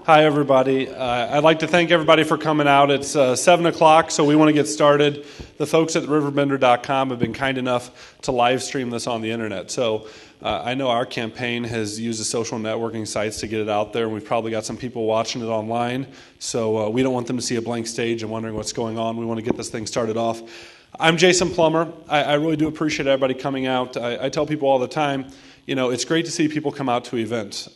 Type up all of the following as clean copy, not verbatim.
Hi, everybody. I'd like to thank everybody for coming out. It's 7 o'clock, so we want to get started. The folks at RiverBender.com have been kind enough to live stream this on the internet. So I know our campaign has used the social networking sites to get it out there, and we've probably got some people watching it online. So we don't want them to see a blank stage and wondering what's going on. We want to get this thing started off. I'm Jason Plummer. I really do appreciate everybody coming out. I tell people all the time, you know, it's great to see people come out to events.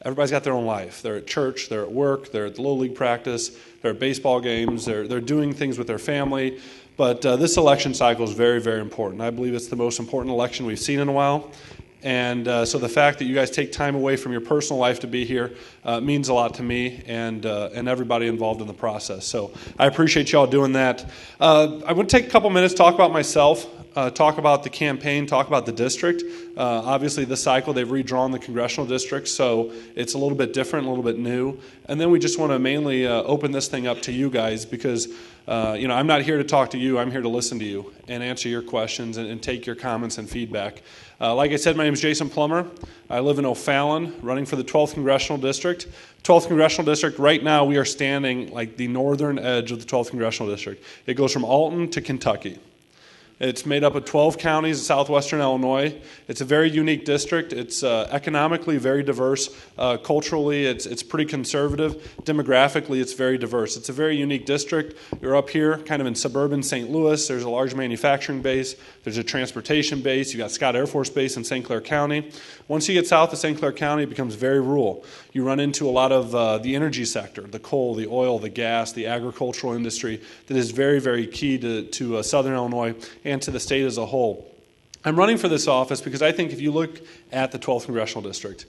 Everybody's got their own life. They're at church, they're at work, they're at the Little League practice, they're at baseball games, they're doing things with their family. But this election cycle is very, very important. I believe it's the most important election we've seen in a while. And so the fact that you guys take time away from your personal life to be here means a lot to me and everybody involved in the process. So I appreciate y'all doing that. I want to take a couple minutes, talk about myself, talk about the campaign, talk about the district. Obviously, this cycle, they've redrawn the Congressional District, so it's a little bit different, a little bit new. And then we just want to mainly open this thing up to you guys because, I'm not here to talk to you. I'm here to listen to you and answer your questions and take your comments and feedback. Like I said, my name is Jason Plummer. I live in O'Fallon, running for the 12th Congressional District. 12th Congressional District, right now we are standing like the northern edge of the 12th Congressional District. It goes from Alton to Kentucky. It's made up of 12 counties in southwestern Illinois. It's a very unique district. It's economically very diverse. Culturally, it's pretty conservative. Demographically, it's very diverse. It's a very unique district. You're up here kind of in suburban St. Louis. There's a large manufacturing base. There's a transportation base. You've got Scott Air Force Base in St. Clair County. Once you get south of St. Clair County, it becomes very rural. You run into a lot of the energy sector, the coal, the oil, the gas, the agricultural industry that is very, very key to southern Illinois and to the state as a whole. I'm running for this office because I think if you look at the 12th Congressional District,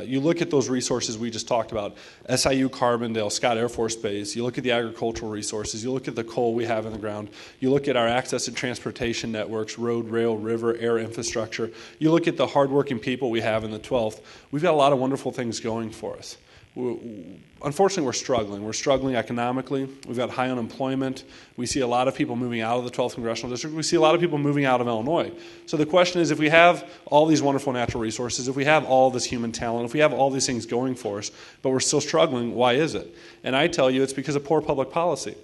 you look at those resources we just talked about, SIU, Carbondale, Scott Air Force Base, you look at the agricultural resources, you look at the coal we have in the ground, you look at our access to transportation networks, road, rail, river, air infrastructure, you look at the hardworking people we have in the 12th, we've got a lot of wonderful things going for us. Unfortunately, we're struggling. We're struggling economically. We've got high unemployment. We see a lot of people moving out of the 12th Congressional District. We see a lot of people moving out of Illinois. So the question is, if we have all these wonderful natural resources, if we have all this human talent, if we have all these things going for us, but we're still struggling, why is it? And I tell you, it's because of poor public policy.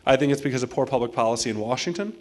I think it's because of poor public policy in Washington.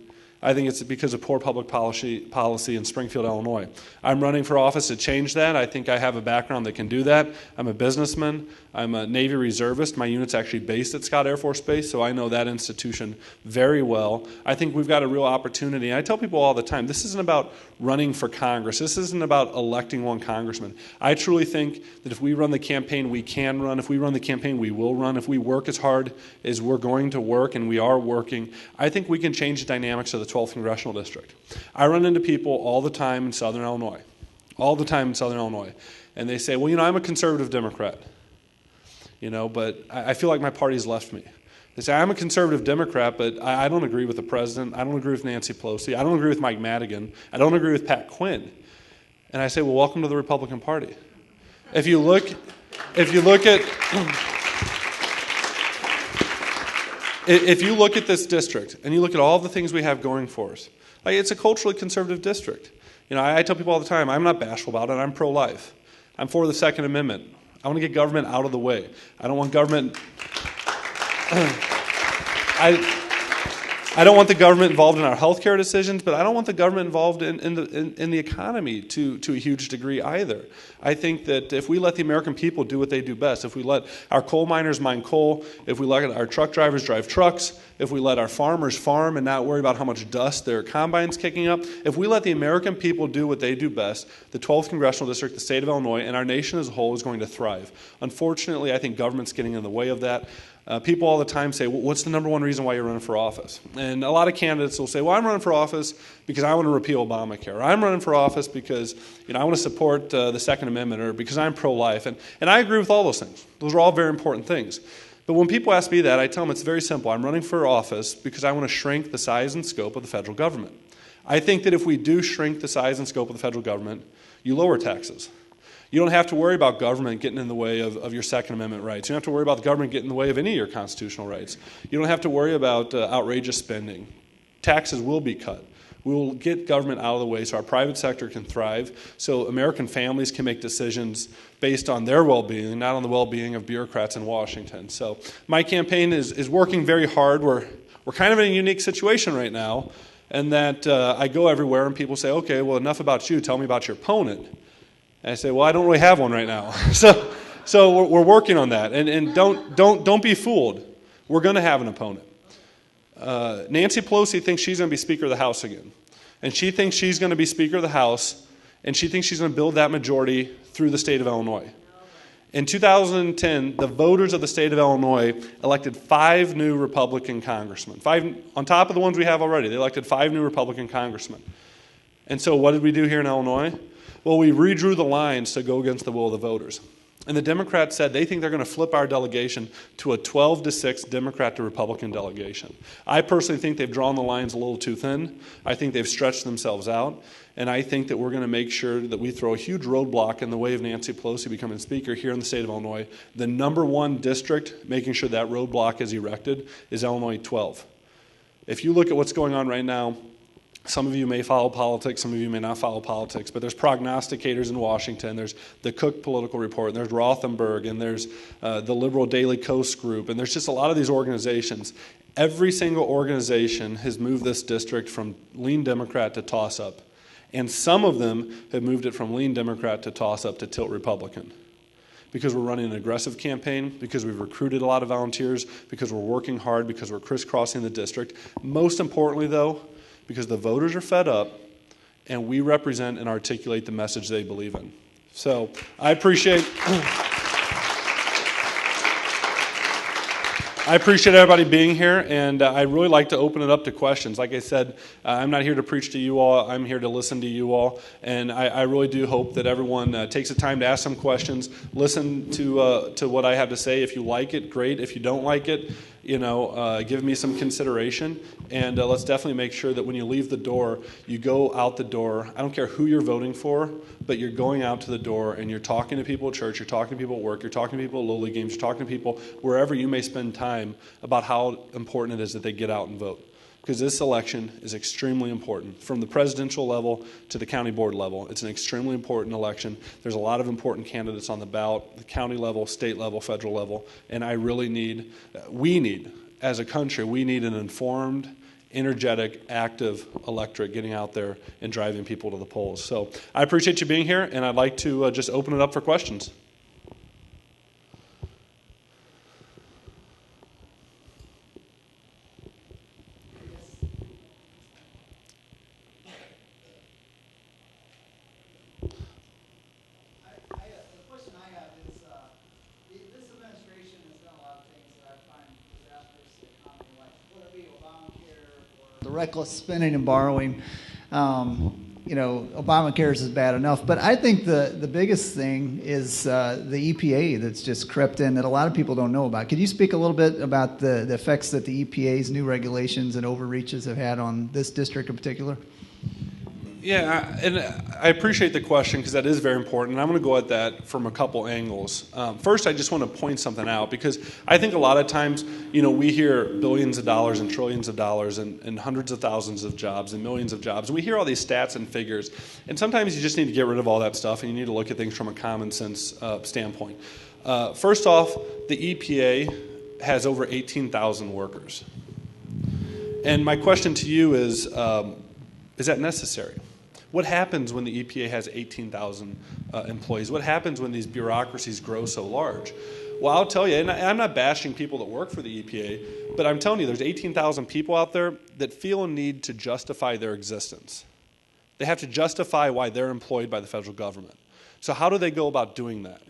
I think it's because of poor public policy in Springfield, Illinois. I'm running for office to change that. I think I have a background that can do that. I'm a businessman. I'm a Navy reservist. My unit's actually based at Scott Air Force Base, so I know that institution very well. I think we've got a real opportunity. And I tell people all the time, this isn't about running for Congress. This isn't about electing one congressman. I truly think that if we run the campaign, we can run. If we run the campaign, we will run. If we work as hard as we're going to work, and we are working, I think we can change the dynamics of the 12th Congressional District. I run into people all the time in southern Illinois, and they say, well, I'm a conservative Democrat, but I feel like my party's left me. They say, I'm a conservative Democrat, but I don't agree with the president. I don't agree with Nancy Pelosi. I don't agree with Mike Madigan. I don't agree with Pat Quinn. And I say, well, welcome to the Republican Party. If you look at this district and you look at all the things we have going for us, it's a culturally conservative district. I tell people all the time, I'm not bashful about it. I'm pro-life. I'm for the Second Amendment. I want to get government out of the way. I don't want government. I don't want the government involved in our healthcare decisions, but I don't want the government involved in the economy to a huge degree either. I think that if we let the American people do what they do best, if we let our coal miners mine coal, if we let our truck drivers drive trucks, if we let our farmers farm and not worry about how much dust their combine's kicking up, if we let the American people do what they do best, the 12th Congressional District, the state of Illinois, and our nation as a whole is going to thrive. Unfortunately, I think government's getting in the way of that. People all the time say, well, what's the number one reason why you're running for office? And a lot of candidates will say, well, I'm running for office because I want to repeal Obamacare. Or I'm running for office because I want to support the Second Amendment, or because I'm pro-life. And I agree with all those things. Those are all very important things. But when people ask me that, I tell them it's very simple. I'm running for office because I want to shrink the size and scope of the federal government. I think that if we do shrink the size and scope of the federal government, you lower taxes. You don't have to worry about government getting in the way of your Second Amendment rights. You don't have to worry about the government getting in the way of any of your constitutional rights. You don't have to worry about outrageous spending. Taxes will be cut. We will get government out of the way so our private sector can thrive, so American families can make decisions based on their well-being, not on the well-being of bureaucrats in Washington. So my campaign is working very hard. We're kind of in a unique situation right now, and that I go everywhere and people say, okay, well, enough about you. Tell me about your opponent. And I say, well, I don't really have one right now. So we're working on that. And don't be fooled. We're going to have an opponent. Nancy Pelosi thinks she's going to be Speaker of the House again. And she thinks she's going to be Speaker of the House, and she thinks she's going to build that majority through the state of Illinois. In 2010, the voters of the state of Illinois elected 5 new Republican congressmen. 5 on top of the ones we have already. They elected 5 new Republican congressmen. And so what did we do here in Illinois? Well, we redrew the lines to go against the will of the voters. And the Democrats said they think they're going to flip our delegation to a 12-6 Democrat to Republican delegation. I personally think they've drawn the lines a little too thin. I think they've stretched themselves out. And I think that we're going to make sure that we throw a huge roadblock in the way of Nancy Pelosi becoming Speaker here in the state of Illinois. The number one district making sure that roadblock is erected is Illinois 12. If you look at what's going on right now, some of you may follow politics, some of you may not follow politics, but there's prognosticators in Washington, there's the Cook Political Report, and there's Rothenberg, and there's the Liberal Daily Coast Group, and there's just a lot of these organizations. Every single organization has moved this district from lean Democrat to toss-up, and some of them have moved it from lean Democrat to toss-up to tilt Republican. Because we're running an aggressive campaign, because we've recruited a lot of volunteers, because we're working hard, because we're crisscrossing the district. Most importantly, though, because the voters are fed up, and we represent and articulate the message they believe in. So I appreciate everybody being here, and I'd really like to open it up to questions. Like I said, I'm not here to preach to you all. I'm here to listen to you all, and I really do hope that everyone takes the time to ask some questions, listen to what I have to say. If you like it, great. If you don't like it, give me some consideration, and let's definitely make sure that when you leave the door, you go out the door. I don't care who you're voting for, but you're going out to the door and you're talking to people at church, you're talking to people at work, you're talking to people at Little League games, you're talking to people wherever you may spend time about how important it is that they get out and vote. Because this election is extremely important. From the presidential level to the county board level, it's an extremely important election. There's a lot of important candidates on the ballot, the county level, state level, federal level, and we need, as a country, we need an informed, energetic, active electorate getting out there and driving people to the polls. So I appreciate you being here, and I'd like to just open it up for questions. Reckless spending and borrowing. Obamacare is bad enough, but I think the biggest thing is the EPA that's just crept in that a lot of people don't know about. Could you speak a little bit about the effects that the EPA's new regulations and overreaches have had on this district in particular? Yeah, and I appreciate the question because that is very important, and I'm going to go at that from a couple angles. First, I just want to point something out because I think a lot of times, we hear billions of dollars and trillions of dollars and hundreds of thousands of jobs and millions of jobs. We hear all these stats and figures, and sometimes you just need to get rid of all that stuff and you need to look at things from a common sense standpoint. First off, the EPA has over 18,000 workers. And my question to you is that necessary? What happens when the EPA has 18,000 employees? What happens when these bureaucracies grow so large? Well, I'll tell you, and I'm not bashing people that work for the EPA, but I'm telling you, there's 18,000 people out there that feel a need to justify their existence. They have to justify why they're employed by the federal government. So how do they go about doing that?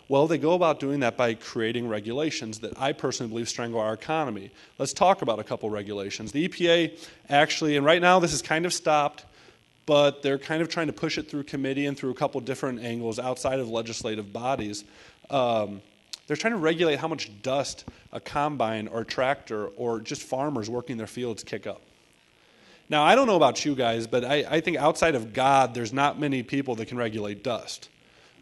Well, they go about doing that by creating regulations that I personally believe strangle our economy. Let's talk about a couple regulations. The EPA actually, and right now this is kind of stopped, but they're kind of trying to push it through committee and through a couple different angles outside of legislative bodies. They're trying to regulate how much dust a combine or a tractor or just farmers working their fields kick up. Now, I don't know about you guys, but I think outside of God, there's not many people that can regulate dust.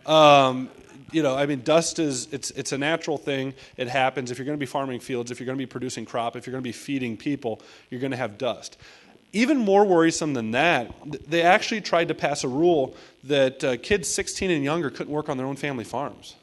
Dust it's a natural thing. It happens. If you're going to be farming fields, if you're going to be producing crop, if you're going to be feeding people, you're going to have dust. Even more worrisome than that, they actually tried to pass a rule that kids 16 and younger couldn't work on their own family farms.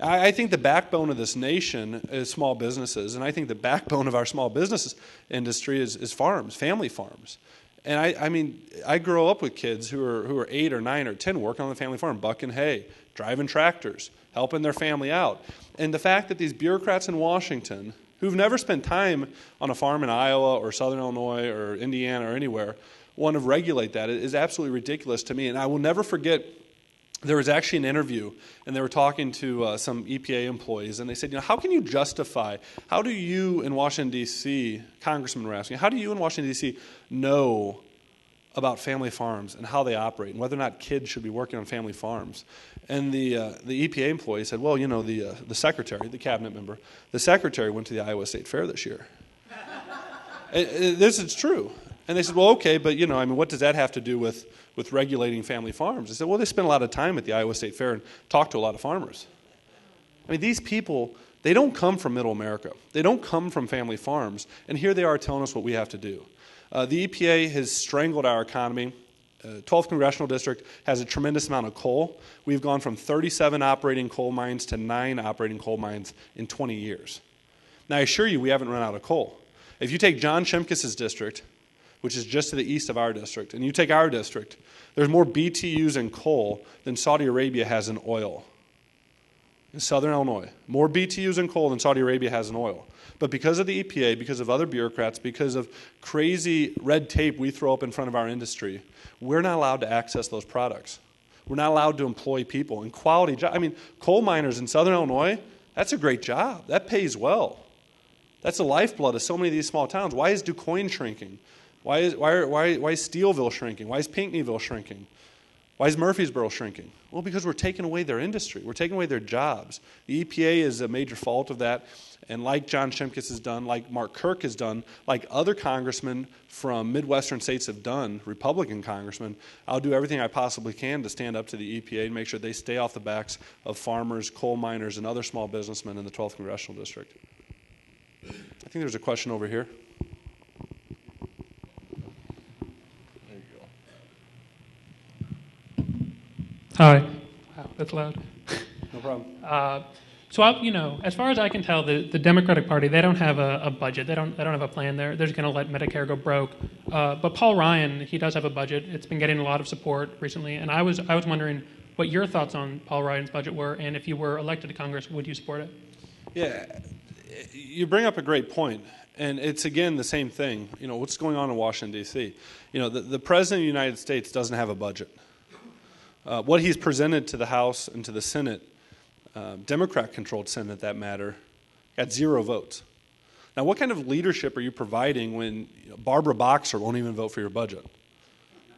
I think the backbone of this nation is small businesses, and I think the backbone of our small business industry is farms, family farms. And I mean, I grow up with kids who are 8 or 9 or 10 working on the family farm, bucking hay, driving tractors, helping their family out. And the fact that these bureaucrats in Washington, who've never spent time on a farm in Iowa or Southern Illinois or Indiana or anywhere, want to regulate that is absolutely ridiculous to me. And I will never forget, there was actually an interview, and they were talking to some EPA employees, and they said, how can you justify, how do you in Washington, D.C., congressmen were asking, how do you in Washington, D.C. know about family farms and how they operate and whether or not kids should be working on family farms? And the EPA employee said, well, the secretary, the cabinet member, the secretary went to the Iowa State Fair this year. This is true. And they said, well, okay, but, what does that have to do with regulating family farms? I said, well, they spent a lot of time at the Iowa State Fair and talked to a lot of farmers. I mean, these people, they don't come from middle America. They don't come from family farms. And here they are telling us what we have to do. The EPA has strangled our economy. 12th Congressional District has a tremendous amount of coal. We've gone from 37 operating coal mines to 9 operating coal mines in 20 years. Now, I assure you, we haven't run out of coal. If you take John Shimkus's district, which is just to the east of our district, and you take our district, there's more BTUs in coal than Saudi Arabia has in oil. In southern Illinois, more BTUs in coal than Saudi Arabia has in oil. But because of the EPA, because of other bureaucrats, because of crazy red tape we throw up in front of our industry, we're not allowed to access those products. We're not allowed to employ people in quality jobs. I mean, coal miners in southern Illinois, that's a great job. That pays well. That's the lifeblood of so many of these small towns. Why is DuQuoin shrinking? Why is Steelville shrinking? Why is Pinckneyville shrinking? Why is Murfreesboro shrinking? Well, because we're taking away their industry. We're taking away their jobs. The EPA is a major fault of that. And like John Shimkus has done, like Mark Kirk has done, like other congressmen from Midwestern states have done, Republican congressmen, I'll do everything I possibly can to stand up to the EPA and make sure they stay off the backs of farmers, coal miners, and other small businessmen in the 12th Congressional District. I think there's a question over here. Hi. Wow, that's loud. No problem. So, as far as I can tell, the Democratic Party, they don't have a budget. They don't have a plan. They're just going to let Medicare go broke. But Paul Ryan, he does have a budget. It's been getting a lot of support recently. And I was wondering what your thoughts on Paul Ryan's budget were, and if you were elected to Congress, would you support it? Yeah, you bring up a great point. And it's, again, the same thing. What's going on in Washington, D.C.? The President of the United States doesn't have a budget. What he's presented to the House and to the Senate, Democrat-controlled Senate, at that matter, got 0 votes. Now, what kind of leadership are you providing when Barbara Boxer won't even vote for your budget?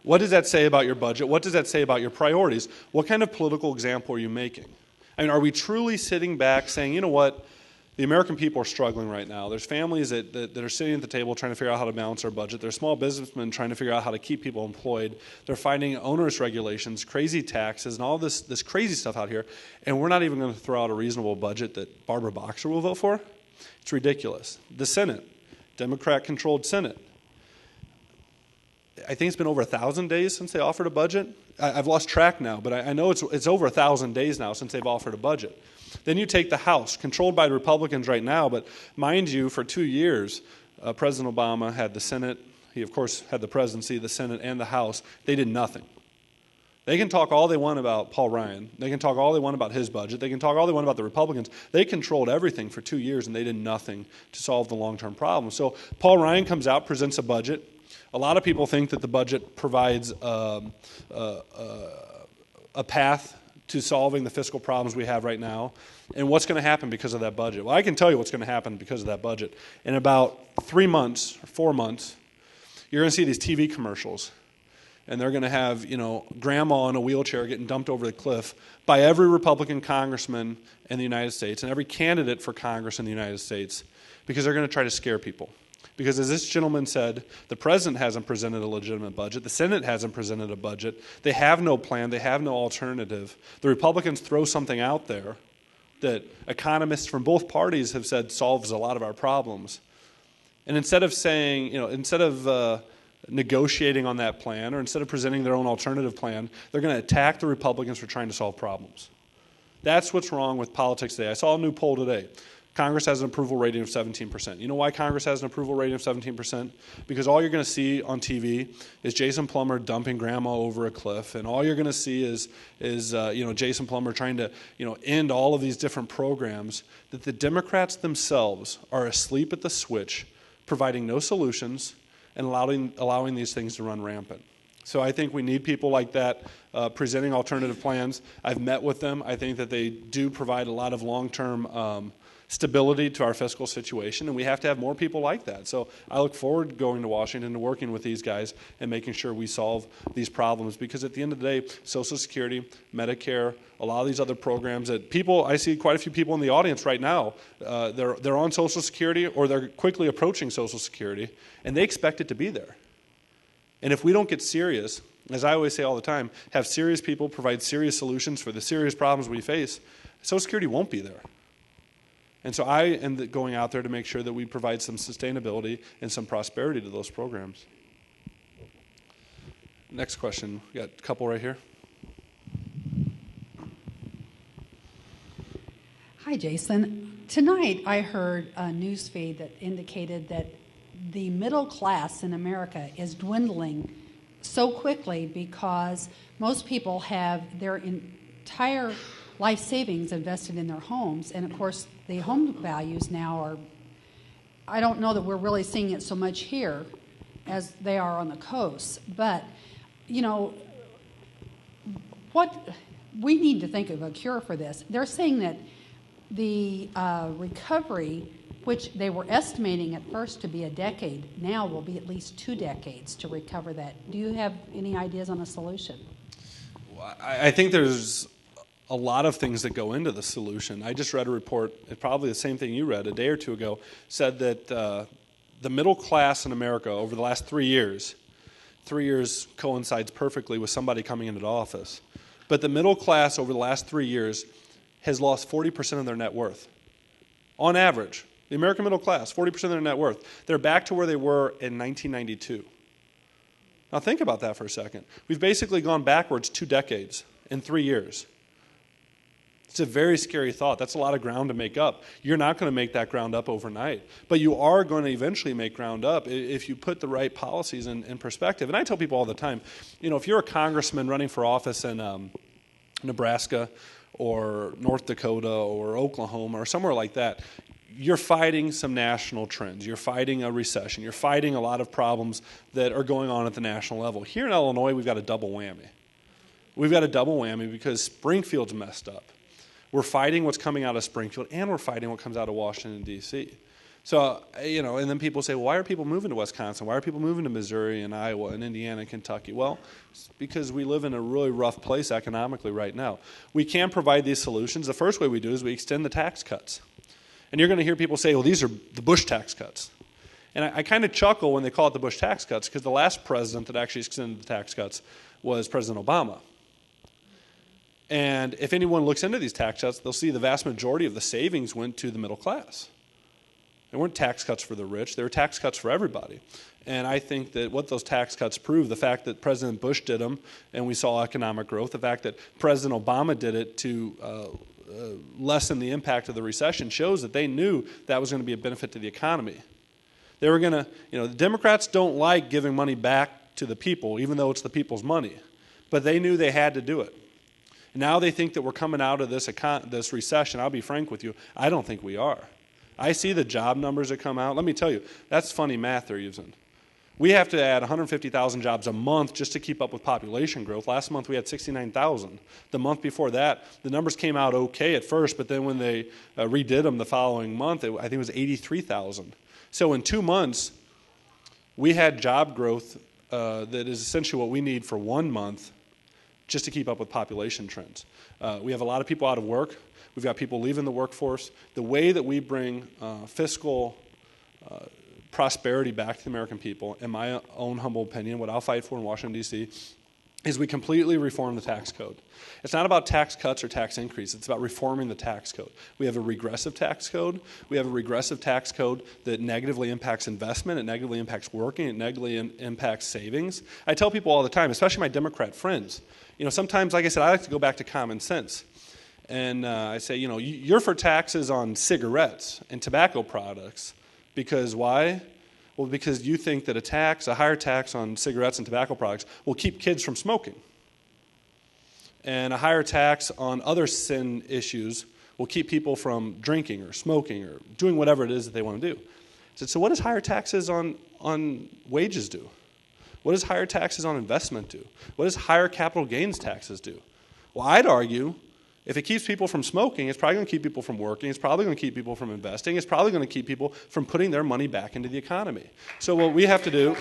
What does that say about your budget? What does that say about your priorities? What kind of political example are you making? I mean, are we truly sitting back saying, you know what, the American people are struggling right now. There's families that are sitting at the table trying to figure out how to balance their budget. There's small businessmen trying to figure out how to keep people employed. They're fighting onerous regulations, crazy taxes, and all this crazy stuff out here. And we're not even going to throw out a reasonable budget that Barbara Boxer will vote for? It's ridiculous. The Senate, Democrat-controlled Senate. I think it's been over 1,000 days since they offered a budget. I've lost track now, but I know it's over 1,000 days now since they've offered a budget. Then you take the House, controlled by Republicans right now, but mind you, for 2 years, President Obama had the Senate. He, of course, had the presidency, the Senate, and the House. They did nothing. They can talk all they want about Paul Ryan. They can talk all they want about his budget. They can talk all they want about the Republicans. They controlled everything for 2 years, and they did nothing to solve the long-term problem. So Paul Ryan comes out, presents a budget. A lot of people think that the budget provides a path to solving the fiscal problems we have right now. And what's going to happen because of that budget? Well, I can tell you what's going to happen because of that budget. In about 3 months or 4 months, you're going to see these TV commercials. And they're going to have, grandma in a wheelchair getting dumped over the cliff by every Republican congressman in the United States and every candidate for Congress in the United States, because they're going to try to scare people. Because as this gentleman said, the president hasn't presented a legitimate budget. The Senate hasn't presented a budget. They have no plan. They have no alternative. The Republicans throw something out there that economists from both parties have said solves a lot of our problems. And instead of saying, instead of negotiating on that plan, or instead of presenting their own alternative plan, they're going to attack the Republicans for trying to solve problems. That's what's wrong with politics today. I saw a new poll today. Congress has an approval rating of 17%. You know why Congress has an approval rating of 17%? Because all you're going to see on TV is Jason Plummer dumping grandma over a cliff, and all you're going to see is Jason Plummer trying to end all of these different programs that the Democrats themselves are asleep at the switch, providing no solutions and allowing these things to run rampant. So I think we need people like that presenting alternative plans. I've met with them. I think that they do provide a lot of long-term stability to our fiscal situation, and we have to have more people like that. So I look forward to going to Washington and working with these guys and making sure we solve these problems, because at the end of the day, Social Security, Medicare, a lot of these other programs that people, I see quite a few people in the audience right now, they're on Social Security or they're quickly approaching Social Security, and they expect it to be there. And if we don't get serious, as I always say all the time, have serious people provide serious solutions for the serious problems we face, Social Security won't be there. And so I am going out there to make sure that we provide some sustainability and some prosperity to those programs. Next question. We got a couple right here. Hi, Jason. Tonight I heard a news feed that indicated that the middle class in America is dwindling so quickly because most people have their entire life savings invested in their homes. And of course, the home values now are, I don't know that we're really seeing it so much here as they are on the coast. But, we need to think of a cure for this. They're saying that the recovery, which they were estimating at first to be a decade, now will be at least 2 decades to recover that. Do you have any ideas on a solution? Well, I think there's a lot of things that go into the solution. I just read a report, probably the same thing you read a day or two ago, said that the middle class in America over the last 3 years coincides perfectly with somebody coming into the office, but the middle class over the last 3 years has lost 40% of their net worth. On average, the American middle class, 40% of their net worth. They're back to where they were in 1992. Now think about that for a second. We've basically gone backwards 2 decades in 3 years. It's a very scary thought. That's a lot of ground to make up. You're not going to make that ground up overnight, but you are going to eventually make ground up if you put the right policies in perspective. And I tell people all the time, if you're a congressman running for office in Nebraska or North Dakota or Oklahoma or somewhere like that, you're fighting some national trends. You're fighting a recession. You're fighting a lot of problems that are going on at the national level. Here in Illinois, we've got a double whammy. We've got a double whammy because Springfield's messed up. We're fighting what's coming out of Springfield, and we're fighting what comes out of Washington, D.C. So, and then people say, well, why are people moving to Wisconsin? Why are people moving to Missouri and Iowa and Indiana and Kentucky? Well, it's because we live in a really rough place economically right now. We can provide these solutions. The first way we do is we extend the tax cuts. And you're going to hear people say, well, these are the Bush tax cuts. And I kind of chuckle when they call it the Bush tax cuts because the last president that actually extended the tax cuts was President Obama. And if anyone looks into these tax cuts, they'll see the vast majority of the savings went to the middle class. They weren't tax cuts for the rich. They were tax cuts for everybody. And I think that what those tax cuts prove, the fact that President Bush did them and we saw economic growth, the fact that President Obama did it to lessen the impact of the recession shows that they knew that was going to be a benefit to the economy. They were going to, the Democrats don't like giving money back to the people, even though it's the people's money. But they knew they had to do it. Now they think that we're coming out of this recession. I'll be frank with you, I don't think we are. I see the job numbers that come out. Let me tell you, that's funny math they're using. We have to add 150,000 jobs a month just to keep up with population growth. Last month we had 69,000. The month before that, the numbers came out okay at first, but then when they redid them the following month, I think it was 83,000. So in 2 months, we had job growth that is essentially what we need for 1 month just to keep up with population trends. We have a lot of people out of work. We've got people leaving the workforce. The way that we bring fiscal prosperity back to the American people, in my own humble opinion, what I'll fight for in Washington, D.C., is we completely reform the tax code. It's not about tax cuts or tax increase. It's about reforming the tax code. We have a regressive tax code. We have a regressive tax code that negatively impacts investment. It negatively impacts working. It negatively impacts savings. I tell people all the time, especially my Democrat friends, sometimes, like I said, I like to go back to common sense. And I say, you're for taxes on cigarettes and tobacco products because why? Well, because you think that a higher tax on cigarettes and tobacco products will keep kids from smoking. And a higher tax on other sin issues will keep people from drinking or smoking or doing whatever it is that they want to do. I said, so what does higher taxes on wages do? What does higher taxes on investment do? What does higher capital gains taxes do? Well, I'd argue if it keeps people from smoking, it's probably going to keep people from working. It's probably going to keep people from investing. It's probably going to keep people from putting their money back into the economy. So what we have to do...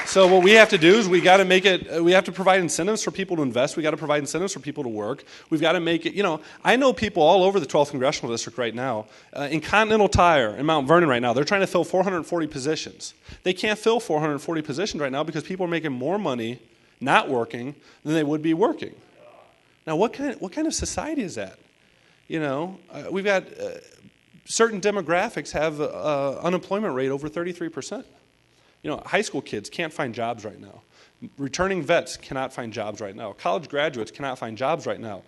So what we have to do is we have to provide incentives for people to invest. We got to provide incentives for people to work. We've got to make it, I know people all over the 12th Congressional District right now, in Continental Tire, in Mount Vernon right now, they're trying to fill 440 positions. They can't fill 440 positions right now because people are making more money not working than they would be working. Now, what kind of society is that? We've got certain demographics have unemployment rate over 33%. High school kids can't find jobs right now. Returning vets cannot find jobs right now. College graduates cannot find jobs right now.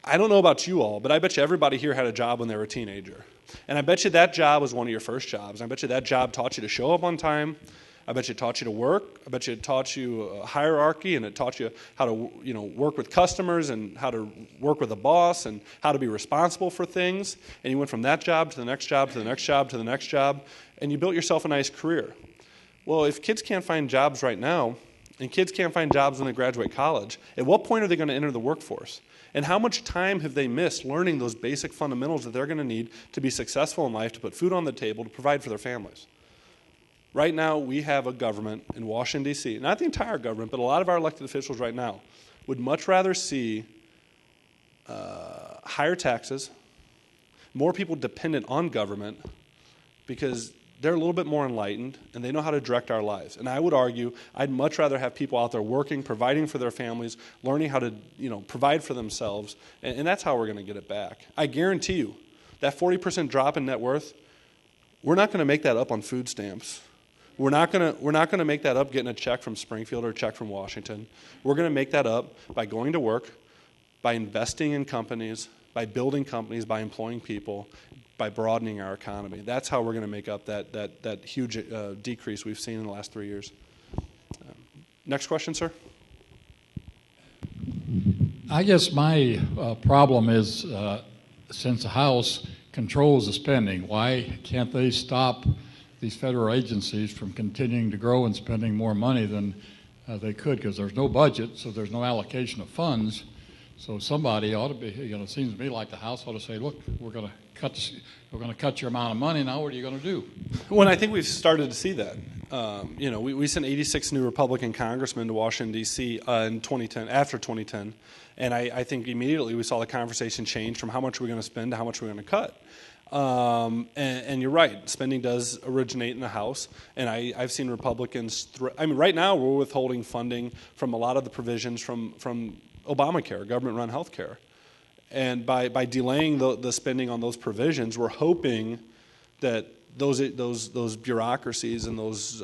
I don't know about you all, but I bet you everybody here had a job when they were a teenager. And I bet you that job was one of your first jobs. I bet you that job taught you to show up on time. I bet you it taught you to work. I bet you it taught you a hierarchy, and it taught you how to work with customers and how to work with a boss and how to be responsible for things. And you went from that job to the next job to the next job to the next job, and you built yourself a nice career. Well, if kids can't find jobs right now, and kids can't find jobs when they graduate college, at what point are they going to enter the workforce? And how much time have they missed learning those basic fundamentals that they're going to need to be successful in life, to put food on the table, to provide for their families? Right now, we have a government in Washington, D.C., not the entire government, but a lot of our elected officials right now would much rather see higher taxes, more people dependent on government, because they're a little bit more enlightened, and they know how to direct our lives. And I would argue I'd much rather have people out there working, providing for their families, learning how to provide for themselves, and that's how we're going to get it back. I guarantee you, that 40% drop in net worth, we're not going to make that up on food stamps. We're not going to make that up getting a check from Springfield or a check from Washington. We're going to make that up by going to work, by investing in companies, by building companies, by employing people, by broadening our economy. That's how we're going to make up that huge decrease we've seen in the last 3 years. Next question, sir. I guess my problem is, since the House controls the spending, why can't they stop these federal agencies from continuing to grow and spending more money than they could? Because there's no budget, so there's no allocation of funds. So somebody ought to be, it seems to me like the House ought to say, look, we're going to cut your amount of money. Now what are you going to do? Well, I think we've started to see that. We sent 86 new Republican congressmen to Washington, D.C. In 2010, after 2010. And I think immediately we saw the conversation change from how much we're going to spend to how much we're going to cut. And you're right, spending does originate in the House, and I've seen Republicans. Right now we're withholding funding from a lot of the provisions from Obamacare, government-run health care. And by delaying the spending on those provisions, we're hoping that those bureaucracies and those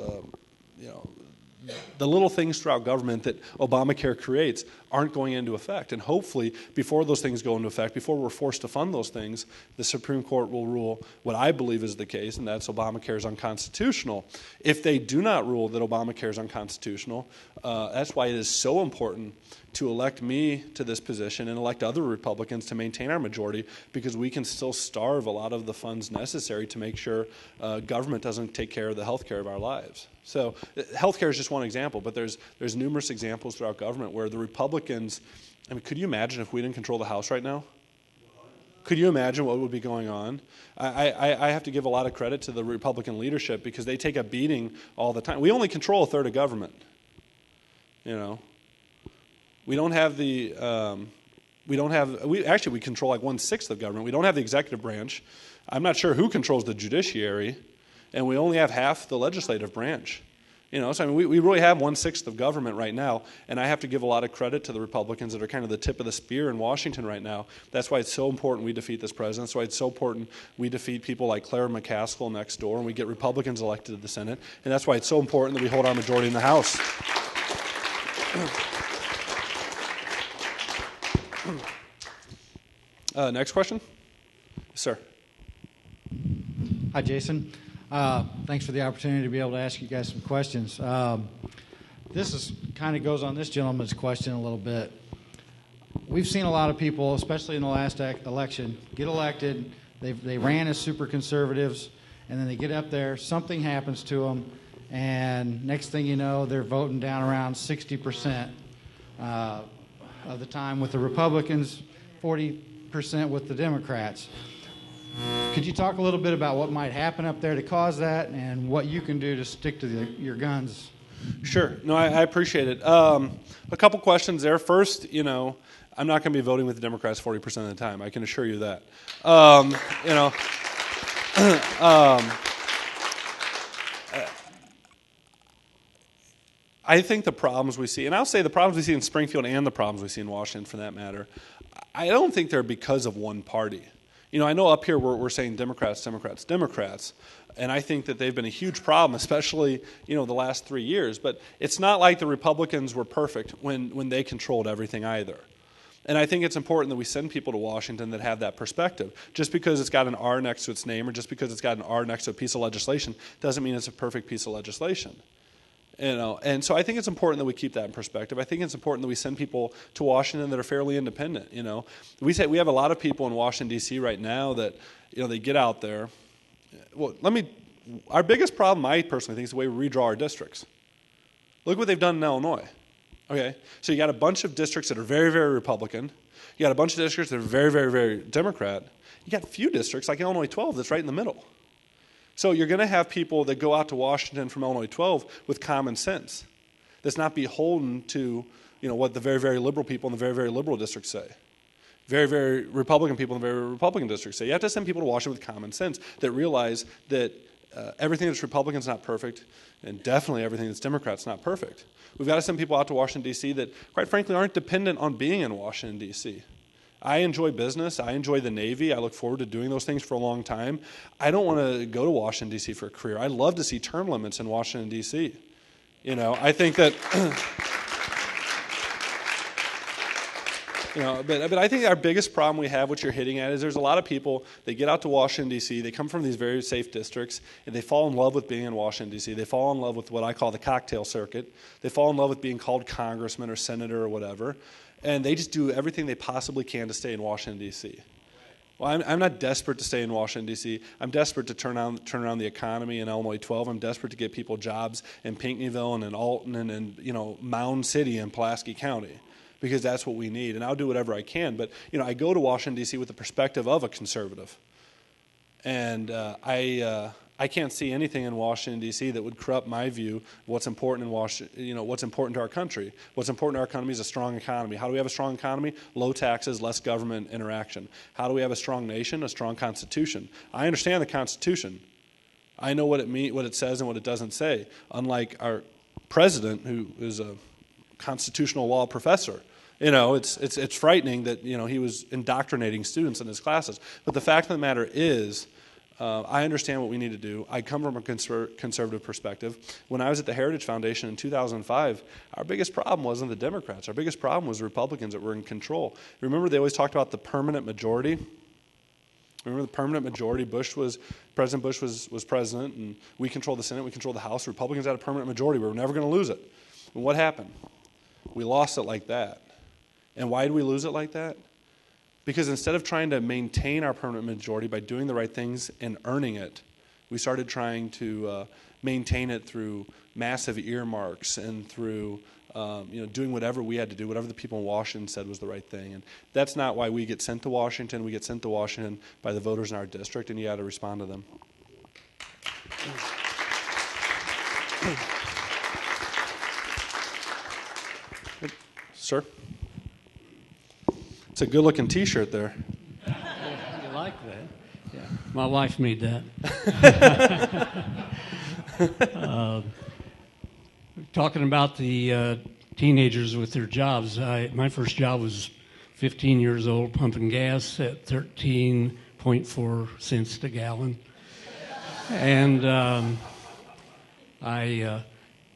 the little things throughout government that Obamacare creates aren't going into effect. And hopefully, before those things go into effect, before we're forced to fund those things, the Supreme Court will rule what I believe is the case, and that's Obamacare is unconstitutional. If they do not rule that Obamacare is unconstitutional, that's why it is so important to elect me to this position and elect other Republicans to maintain our majority, because we can still starve a lot of the funds necessary to make sure government doesn't take care of the health care of our lives. So health care is just one example, but there's numerous examples throughout government where the Republicans, could you imagine if we didn't control the House right now? Could you imagine what would be going on? I have to give a lot of credit to the Republican leadership, because they take a beating all the time. We only control a third of government. We don't have we control like 1/6 of government. We don't have the executive branch. I'm not sure who controls the judiciary. and we only have half the legislative branch. So I mean, we really have 1/6 of government right now, and I have to give a lot of credit to the Republicans that are kind of the tip of the spear in Washington right now. That's why it's so important we defeat this president. That's why it's so important we defeat people like Claire McCaskill next door, and we get Republicans elected to the Senate. And that's why it's so important that we hold our majority in the House. Next question? Sir. Hi, Jason. Thanks for the opportunity to be able to ask you guys some questions. This is kind of goes on this gentleman's question a little bit. We've seen a lot of people, especially in the last election, get elected. They ran as super conservatives, and then they get up there, something happens to them, and next thing you know, they're voting down around 60% of the time with the Republicans, 40% with the Democrats. Could you talk a little bit about what might happen up there to cause that, and what you can do to stick to your guns? Sure. No, I appreciate it. A couple questions there. First, I'm not going to be voting with the Democrats 40% of the time. I can assure you that. I think the problems we see, and I'll say the problems we see in Springfield and the problems we see in Washington for that matter, I don't think they're because of one party. I know up here we're saying Democrats, Democrats, Democrats, and I think that they've been a huge problem, especially, the last 3 years. But it's not like the Republicans were perfect when they controlled everything either. And I think it's important that we send people to Washington that have that perspective. Just because it's got an R next to its name or just because it's got an R next to a piece of legislation doesn't mean it's a perfect piece of legislation. And so I think it's important that we keep that in perspective. I think it's important that we send people to Washington that are fairly independent. We have a lot of people in Washington D.C. right now that they get out there. Well, our biggest problem, I personally think, is the way we redraw our districts. Look what they've done in Illinois. Okay, so you got a bunch of districts that are very, very Republican. You got a bunch of districts that are very, very, very Democrat. You got a few districts like Illinois 12 that's right in the middle. So you're going to have people that go out to Washington from Illinois 12 with common sense. That's not beholden to, what the very, very liberal people in the very, very liberal districts say. Very, very Republican people in the very Republican districts say. You have to send people to Washington with common sense that realize that everything that's Republican is not perfect, and definitely everything that's Democrat is not perfect. We've got to send people out to Washington, D.C. that, quite frankly, aren't dependent on being in Washington, D.C. I enjoy business. I enjoy the Navy. I look forward to doing those things for a long time. I don't want to go to Washington, D.C. for a career. I'd love to see term limits in Washington, D.C. I think that, but I think our biggest problem we have, what you're hitting at, is there's a lot of people, they get out to Washington, D.C., they come from these very safe districts, and they fall in love with being in Washington, D.C. They fall in love with what I call the cocktail circuit. They fall in love with being called congressman or senator or whatever. And they just do everything they possibly can to stay in Washington, D.C. Well, I'm not desperate to stay in Washington, D.C. I'm desperate to turn around the economy in Illinois 12. I'm desperate to get people jobs in Pinckneyville and in Alton and in Mound City and Pulaski County, because that's what we need. And I'll do whatever I can. But I go to Washington, D.C. with the perspective of a conservative, and I can't see anything in Washington, D.C. that would corrupt my view of what's important in Washington, what's important to our country. What's important to our economy is a strong economy. How do we have a strong economy? Low taxes, less government interaction. How do we have a strong nation? A strong Constitution. I understand the Constitution. I know what it says and what it doesn't say, unlike our president, who is a constitutional law professor. It's frightening that he was indoctrinating students in his classes. But the fact of the matter is, I understand what we need to do. I come from a conservative perspective. When I was at the Heritage Foundation in 2005, our biggest problem wasn't the Democrats. Our biggest problem was the Republicans that were in control. Remember, they always talked about the permanent majority? Remember the permanent majority? President Bush was president, and we controlled the Senate, we controlled the House. Republicans had a permanent majority. We were never going to lose it. And what happened? We lost it like that. And why did we lose it like that? Because instead of trying to maintain our permanent majority by doing the right things and earning it, we started trying to maintain it through massive earmarks and through doing whatever we had to do, whatever the people in Washington said was the right thing. And that's not why we get sent to Washington. We get sent to Washington by the voters in our district, and you got to respond to them. Sir? It's a good-looking T-shirt there. You like that? Yeah. My wife made that. Talking about the teenagers with their jobs, my first job was 15 years old, pumping gas at 13.4 cents a gallon. And I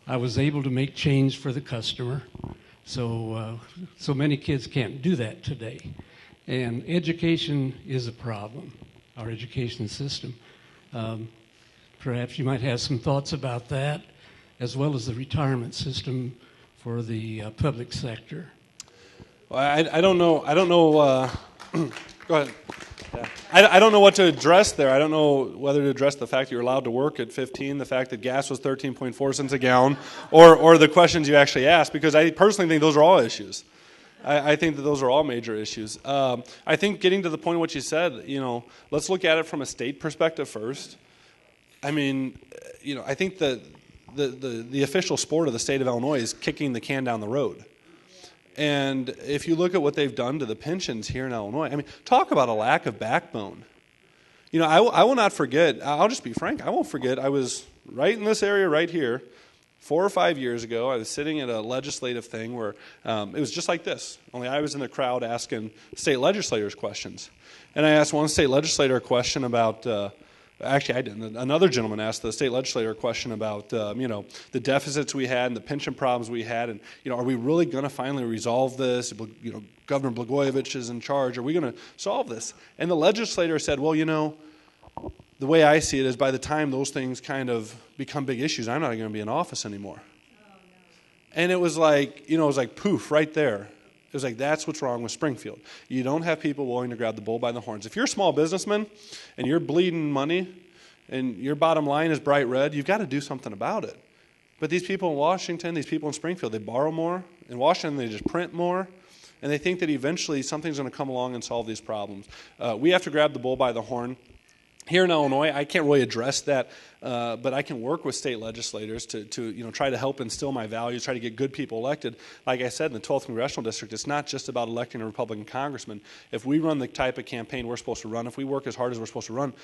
was able to make change for the customer. So many kids can't do that today. And education is a problem, our education system. Perhaps you might have some thoughts about that, as well as the retirement system for the public sector. Well, I don't know. Go ahead. Yeah. I don't know what to address there. I don't know whether to address the fact that you're allowed to work at 15, the fact that gas was 13.4 cents a gallon, or the questions you actually asked, because I personally think those are all issues. I think that those are all major issues. I think getting to the point of what you said, let's look at it from a state perspective first. I mean, I think that the official sport of the state of Illinois is kicking the can down the road. And if you look at what they've done to the pensions here in Illinois, I mean, talk about a lack of backbone. I will not forget, I'll just be frank, I won't forget, I was right in this area right here, 4 or 5 years ago. I was sitting at a legislative thing where it was just like this, only I was in the crowd asking state legislators questions. And I asked one state legislator a question about, actually I didn't, another gentleman asked the state legislator a question about, the deficits we had and the pension problems we had, and, are we really going to finally resolve this? Governor Blagojevich is in charge. Are we going to solve this? And the legislator said, well, the way I see it is by the time those things kind of become big issues, I'm not going to be in office anymore. Oh, no. And it was like, poof, right there. It was like, that's what's wrong with Springfield. You don't have people willing to grab the bull by the horns. If you're a small businessman and you're bleeding money and your bottom line is bright red, you've got to do something about it. But these people in Washington, these people in Springfield, they borrow more. In Washington, they just print more. And they think that eventually something's going to come along and solve these problems. We have to grab the bull by the horn. Here in Illinois, I can't really address that, but I can work with state legislators to try to help instill my values, try to get good people elected. Like I said, in the 12th Congressional District, it's not just about electing a Republican congressman. If we run the type of campaign we're supposed to run, if we work as hard as we're supposed to run,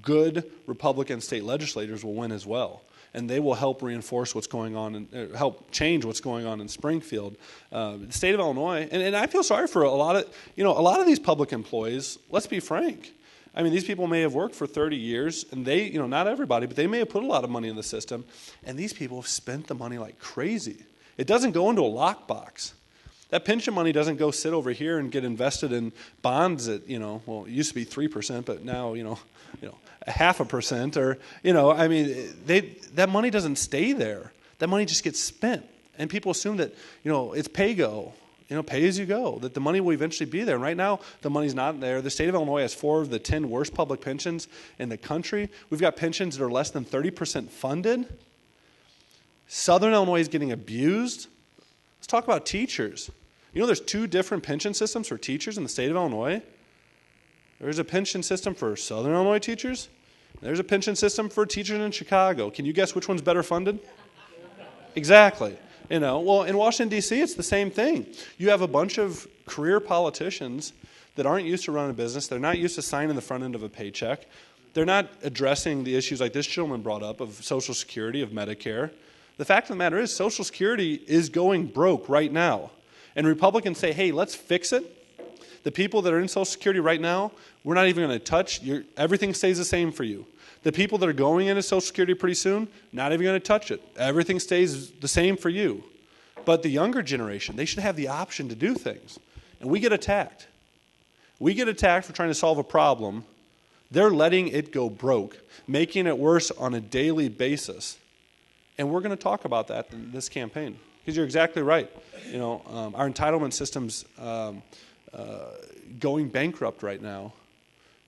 good Republican state legislators will win as well. And they will help reinforce what's going on and help change what's going on in Springfield. The state of Illinois, and I feel sorry for a lot of these public employees. Let's be frank. I mean, these people may have worked for 30 years, and they, not everybody, but they may have put a lot of money in the system, and these people have spent the money like crazy. It doesn't go into a lockbox. That pension money doesn't go sit over here and get invested in bonds at, it used to be 3%, but now, 0.5%, or, that money doesn't stay there. That money just gets spent. And people assume that, it's pay-go. Pay as you go, that the money will eventually be there. And right now, the money's not there. The state of Illinois has 4 of the 10 worst public pensions in the country. We've got pensions that are less than 30% funded. Southern Illinois is getting abused. Let's talk about teachers. There's 2 different pension systems for teachers in the state of Illinois. There's a pension system for Southern Illinois teachers. There's a pension system for teachers in Chicago. Can you guess which one's better funded? Exactly. Well, in Washington, D.C., it's the same thing. You have a bunch of career politicians that aren't used to running a business. They're not used to signing the front end of a paycheck. They're not addressing the issues like this gentleman brought up of Social Security, of Medicare. The fact of the matter is Social Security is going broke right now. And Republicans say, hey, let's fix it. The people that are in Social Security right now, we're not even going to touch. Everything stays the same for you. The people that are going into Social Security pretty soon, not even going to touch it. Everything stays the same for you. But the younger generation, they should have the option to do things. And we get attacked. We get attacked for trying to solve a problem. They're letting it go broke, making it worse on a daily basis. And we're going to talk about that in this campaign. Because you're exactly right. Our entitlement system's going bankrupt right now.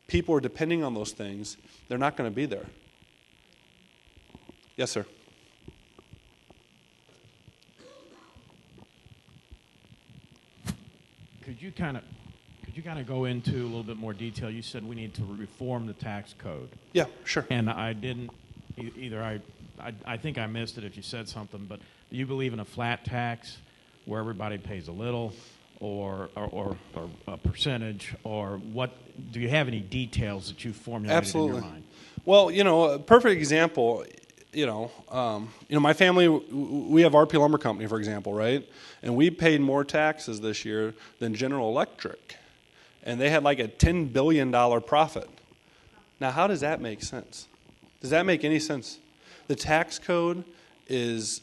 People are depending on those things. They're not going to be there. Yes, sir. Could you kind of go into a little bit more detail? You said we need to reform the tax code. Yeah, sure. And I didn't either. I think I missed it if you said something. But do you believe in a flat tax where everybody pays a little, or a percentage, or what? Do you have any details that you formulated Absolutely. in your mind? Well, a perfect example. My family, we have RP Lumber Company, for example, right? And we paid more taxes this year than General Electric. And they had like a $10 billion profit. Now, how does that make sense? Does that make any sense? The tax code is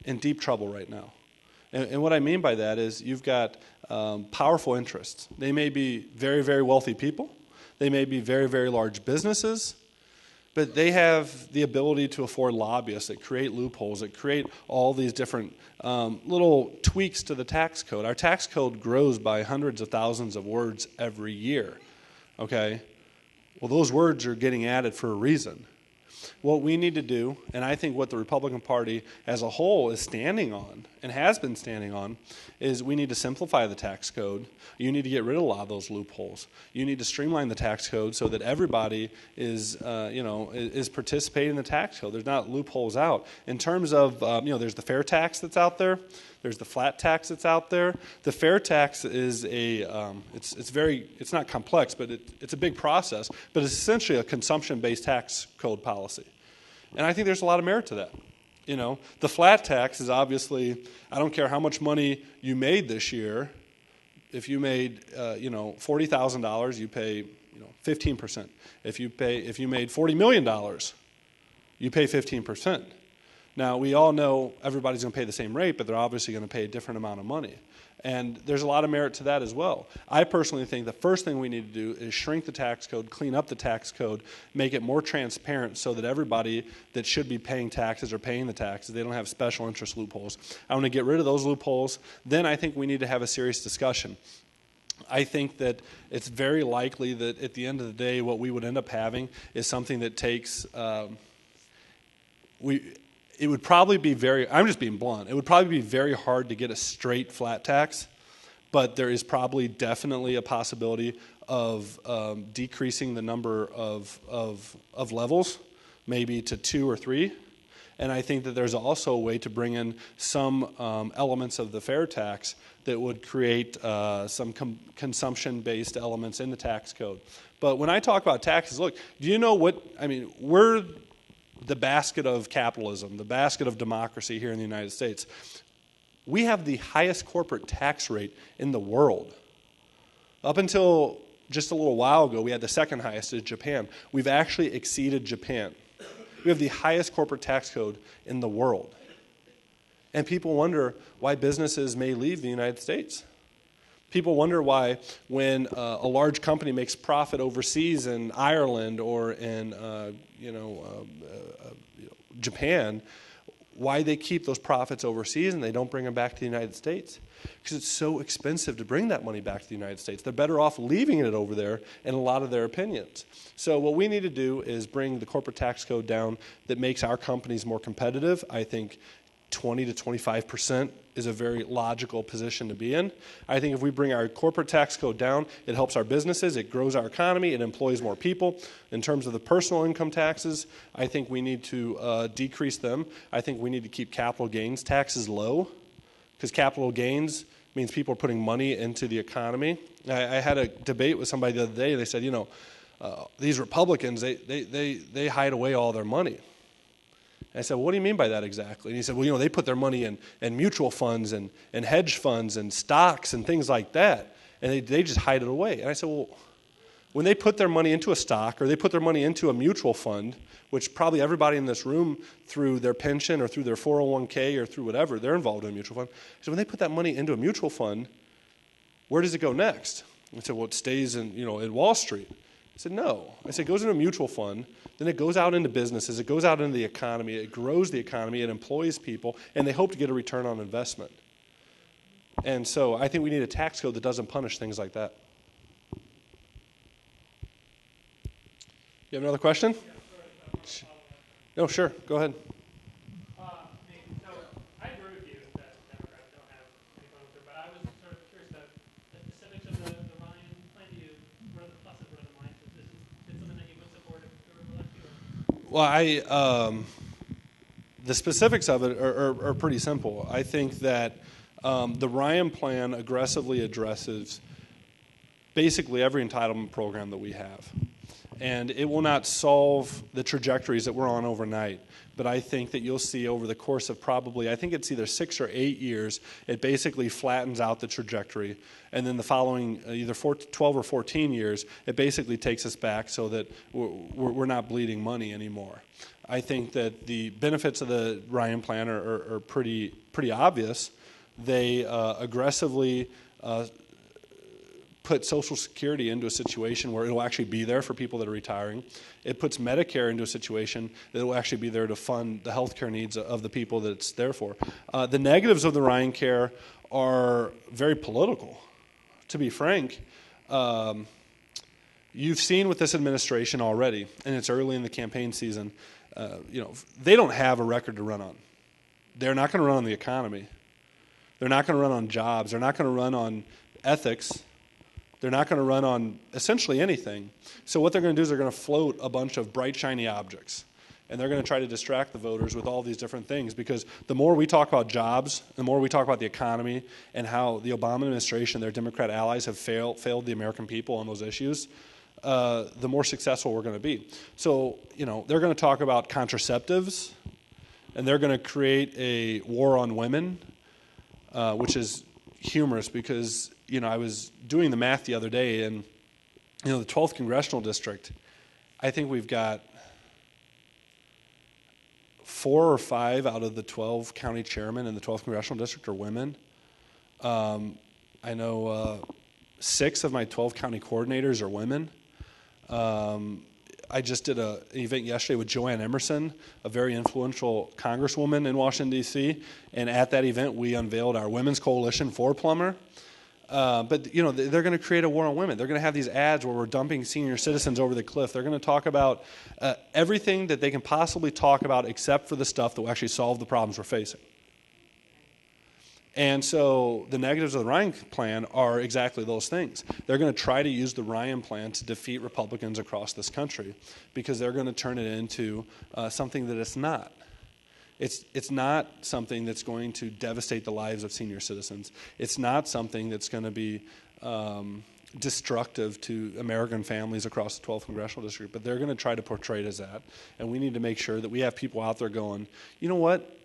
in deep trouble right now. And what I mean by that is you've got powerful interests. They may be very, very wealthy people. They may be very, very large businesses. But they have the ability to afford lobbyists that create loopholes, that create all these different little tweaks to the tax code. Our tax code grows by hundreds of thousands of words every year. Okay? Well, those words are getting added for a reason. What we need to do, and I think what the Republican Party as a whole is standing on, and has been standing on, is we need to simplify the tax code. You need to get rid of a lot of those loopholes. You need to streamline the tax code so that everybody is participating in the tax code. There's not loopholes out. In terms of, there's the fair tax that's out there. There's the flat tax that's out there. The fair tax is it's not complex, but it's a big process. But it's essentially a consumption-based tax code policy. And I think there's a lot of merit to that. The flat tax is obviously, I don't care how much money you made this year. If you made, $40,000, you pay, 15%. If you made $40 million, you pay 15%. Now, we all know everybody's going to pay the same rate, but they're obviously going to pay a different amount of money. And there's a lot of merit to that as well. I personally think the first thing we need to do is shrink the tax code, clean up the tax code, make it more transparent so that everybody that should be paying taxes are paying the taxes. They don't have special interest loopholes. I want to get rid of those loopholes. Then I think we need to have a serious discussion. I think that it's very likely that at the end of the day, what we would end up having is something that takes it would probably be I'm just being blunt, it would probably be very hard to get a straight flat tax, but there is probably definitely a possibility of decreasing the number of levels, maybe to 2 or 3. And I think that there's also a way to bring in some elements of the fair tax that would create some consumption-based elements in the tax code. But when I talk about taxes, look, do you know we're the basket of capitalism, the basket of democracy here in the United States. We have the highest corporate tax rate in the world. Up until just a little while ago, we had the second highest in Japan. We've actually exceeded Japan. We have the highest corporate tax code in the world. And people wonder why businesses may leave the United States. People wonder why when a large company makes profit overseas in Ireland or in Japan, why they keep those profits overseas and they don't bring them back to the United States. Because it's so expensive to bring that money back to the United States. They're better off leaving it over there in a lot of their opinions. So what we need to do is bring the corporate tax code down that makes our companies more competitive. I think 20 to 25% is a very logical position to be in. I think if we bring our corporate tax code down, it helps our businesses, it grows our economy, it employs more people. In terms of the personal income taxes, I think we need to decrease them. I think we need to keep capital gains taxes low, because capital gains means people are putting money into the economy. I had a debate with somebody the other day, and they said, these Republicans, they hide away all their money. I said, what do you mean by that exactly? And he said, they put their money in mutual funds and hedge funds and stocks and things like that, and they just hide it away. And I said, well, when they put their money into a stock or they put their money into a mutual fund, which probably everybody in this room through their pension or through their 401k or through whatever, they're involved in a mutual fund. So when they put that money into a mutual fund, where does it go next? I said, well, it stays in Wall Street. I said, no. I said, it goes into a mutual fund, then it goes out into businesses, it goes out into the economy, it grows the economy, it employs people, and they hope to get a return on investment. And so I think we need a tax code that doesn't punish things like that. You have another question? No, sure. Go ahead. I agree with you that Democrats don't have any fun with it, but I was sort of curious about the specifics of the Ryan plan. What are the pluses, what are the minuses? Is it something that you would support if you were elected? Well, the specifics of it are pretty simple. I think that the Ryan plan aggressively addresses basically every entitlement program that we have. And it will not solve the trajectories that we're on overnight. But I think that you'll see over the course of probably, I think it's either 6 or 8 years, it basically flattens out the trajectory. And then the following either 12 or 14 years, it basically takes us back so that we're not bleeding money anymore. I think that the benefits of the Ryan Plan are pretty obvious. They aggressively put Social Security into a situation where it will actually be there for people that are retiring. It puts Medicare into a situation that will actually be there to fund the health care needs of the people that it's there for. The negatives of the Ryan Care are very political, to be frank. You've seen with this administration already, and it's early in the campaign season, they don't have a record to run on. They're not going to run on the economy. They're not going to run on jobs. They're not going to run on ethics. They're not going to run on essentially anything. So what they're going to do is they're going to float a bunch of bright, shiny objects. And they're going to try to distract the voters with all these different things, because the more we talk about jobs, the more we talk about the economy and how the Obama administration, their Democrat allies, have failed the American people on those issues, the more successful we're going to be. So, they're going to talk about contraceptives, and they're going to create a war on women, which is humorous because, I was doing the math the other day, and, the 12th Congressional District, I think we've got 4 or 5 out of the 12 county chairmen in the 12th Congressional District are women. I know 6 of my 12 county coordinators are women. I just did an event yesterday with Joanne Emerson, a very influential congresswoman in Washington, D.C., and at that event we unveiled our Women's Coalition for Plummer. But they're going to create a war on women. They're going to have these ads where we're dumping senior citizens over the cliff. They're going to talk about everything that they can possibly talk about except for the stuff that will actually solve the problems we're facing. And so the negatives of the Ryan Plan are exactly those things. They're going to try to use the Ryan Plan to defeat Republicans across this country because they're going to turn it into something that it's not. It's not something that's going to devastate the lives of senior citizens. It's not something that's going to be destructive to American families across the 12th Congressional District, but they're going to try to portray it as that. And we need to make sure that we have people out there going, you know what?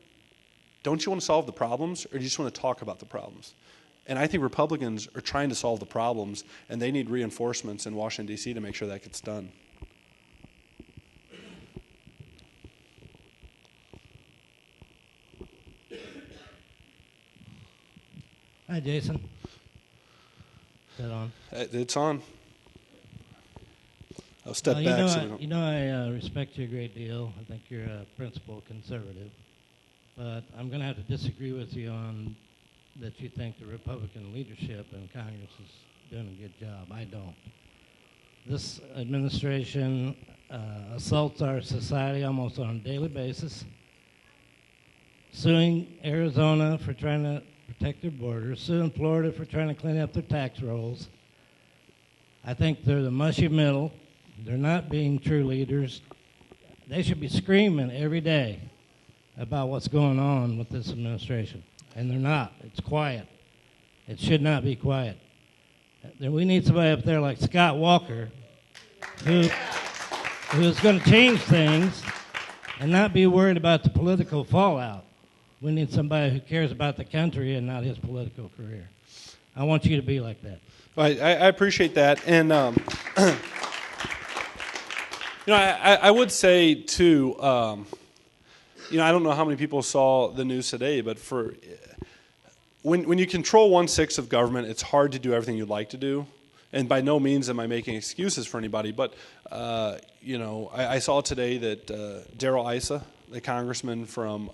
Don't you want to solve the problems, or do you just want to talk about the problems? And I think Republicans are trying to solve the problems, and they need reinforcements in Washington, D.C. to make sure that gets done. Hi, Jason. Is that on? It's on. I'll step back. I respect you a great deal. I think you're a principled conservative. But I'm going to have to disagree with you on that you think the Republican leadership in Congress is doing a good job. I don't. This administration assaults our society almost on a daily basis, suing Arizona for trying to protect their borders, suing Florida for trying to clean up their tax rolls. I think they're the mushy middle. They're not being true leaders. They should be screaming every day about what's going on with this administration. And they're not. It's quiet. It should not be quiet. We need somebody up there like Scott Walker who's going to change things and not be worried about the political fallout. We need somebody who cares about the country and not his political career. I want you to be like that. I appreciate that. And, I would say, too, I don't know how many people saw the news today, but when you control 1/6 of government, it's hard to do everything you'd like to do. And by no means am I making excuses for anybody, but, I saw today that Darrell Issa, the congressman from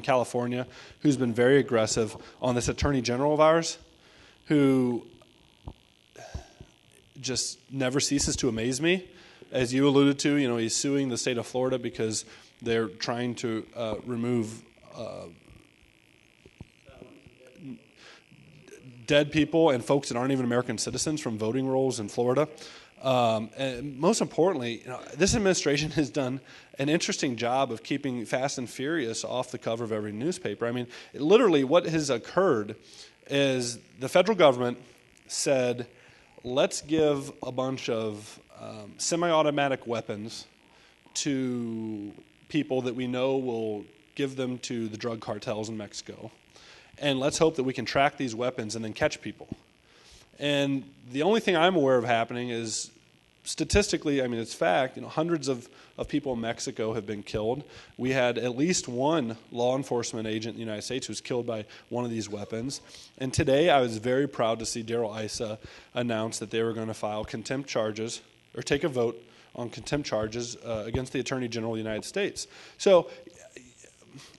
California, who's been very aggressive on this attorney general of ours, who just never ceases to amaze me. As you alluded to, he's suing the state of Florida because they're trying to remove dead people and folks that aren't even American citizens from voting rolls in Florida. And most importantly, this administration has done an interesting job of keeping Fast and Furious off the cover of every newspaper. I mean, literally what has occurred is the federal government said, let's give a bunch of semi-automatic weapons to people that we know will give them to the drug cartels in Mexico. And let's hope that we can track these weapons and then catch people. And the only thing I'm aware of happening is, statistically, I mean, it's fact, hundreds of people in Mexico have been killed. We had at least one law enforcement agent in the United States who was killed by one of these weapons. And today I was very proud to see Darrell Issa announce that they were going to file contempt charges, or take a vote on contempt charges against the Attorney General of the United States. So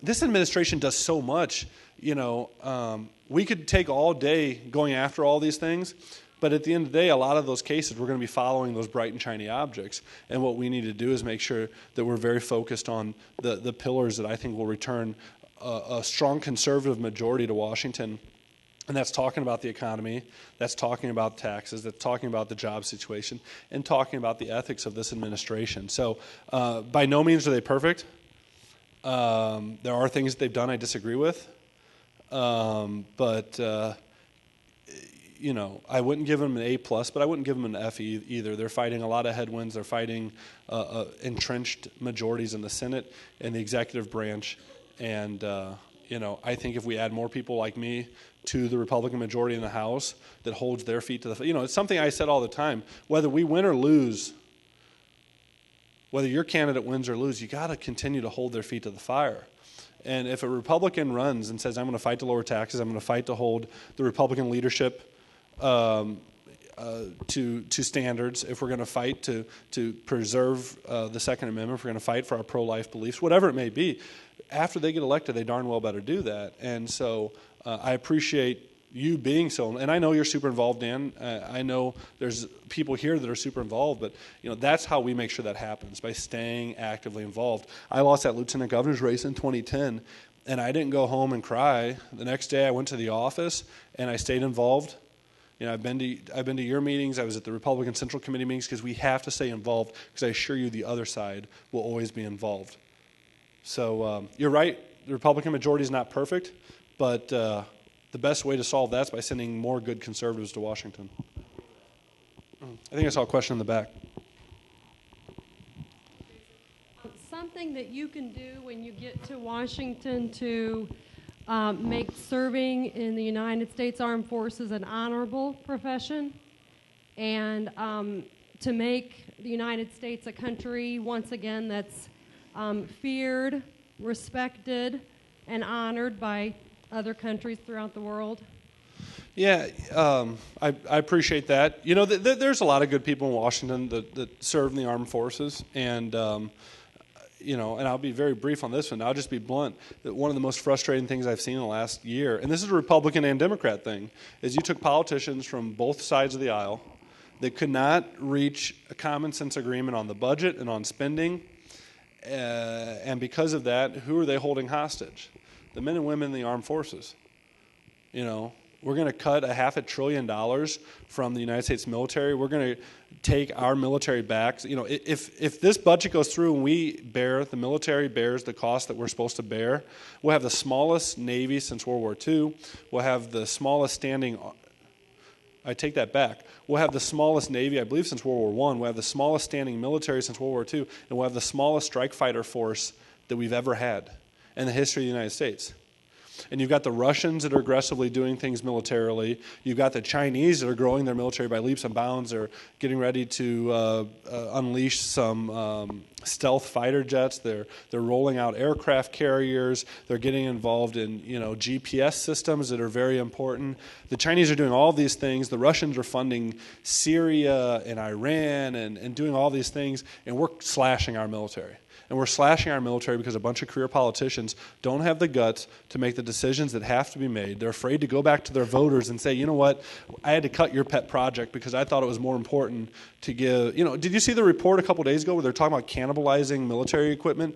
this administration does so much. We could take all day going after all these things, but at the end of the day, a lot of those cases, we're going to be following those bright and shiny objects. And what we need to do is make sure that we're very focused on the pillars that I think will return a strong conservative majority to Washington. And that's talking about the economy, that's talking about taxes, that's talking about the job situation, and talking about the ethics of this administration. So by no means are they perfect. There are things that they've done I disagree with. I wouldn't give them an A+, but I wouldn't give them an F either. They're fighting a lot of headwinds. They're fighting entrenched majorities in the Senate and the executive branch. And, I think if we add more people like me to the Republican majority in the House that holds their feet to the fire, it's something I said all the time. Whether we win or lose, whether your candidate wins or loses, you got to continue to hold their feet to the fire. And if a Republican runs and says, I'm going to fight to lower taxes, I'm going to fight to hold the Republican leadership to standards, if we're going to fight to preserve the Second Amendment, if we're going to fight for our pro-life beliefs, whatever it may be, after they get elected, they darn well better do that. And so I appreciate you being so, and I know you're super involved, Dan. I know there's people here that are super involved, but that's how we make sure that happens, by staying actively involved. I lost that lieutenant governor's race in 2010, and I didn't go home and cry. The next day, I went to the office and I stayed involved. I've been to your meetings. I was at the Republican Central Committee meetings, because we have to stay involved, because I assure you the other side will always be involved. So you're right, the Republican majority is not perfect, but the best way to solve that is by sending more good conservatives to Washington. I think I saw a question in the back. Something that you can do when you get to Washington to make serving in the United States Armed Forces an honorable profession, and to make the United States a country, once again, that's feared, respected, and honored by other countries throughout the world? Yeah, I appreciate that. There's a lot of good people in Washington that serve in the armed forces, and and I'll be very brief on this one. I'll just be blunt. That one of the most frustrating things I've seen in the last year, and this is a Republican and Democrat thing, is you took politicians from both sides of the aisle that could not reach a common sense agreement on the budget and on spending, and because of that, who are they holding hostage? The men and women in the armed forces. We're going to cut $500 billion from the United States military. We're going to take our military back. If this budget goes through and the military bears the cost that we're supposed to bear, we'll have the smallest Navy since World War II. We'll have the smallest standing. I take that back. We'll have the smallest Navy, I believe, since World War I. We'll have the smallest standing military since World War II, and we'll have the smallest strike fighter force that we've ever had in the history of the United States. And you've got the Russians that are aggressively doing things militarily. You've got the Chinese that are growing their military by leaps and bounds. They're getting ready to unleash some stealth fighter jets. They're rolling out aircraft carriers. They're getting involved in GPS systems that are very important. The Chinese are doing all these things. The Russians are funding Syria and Iran and doing all these things, and we're slashing our military. And we're slashing our military because a bunch of career politicians don't have the guts to make the decisions that have to be made. They're afraid to go back to their voters and say, you know what, I had to cut your pet project because I thought it was more important to give. Did you see the report a couple days ago where they're talking about cannibalizing military equipment,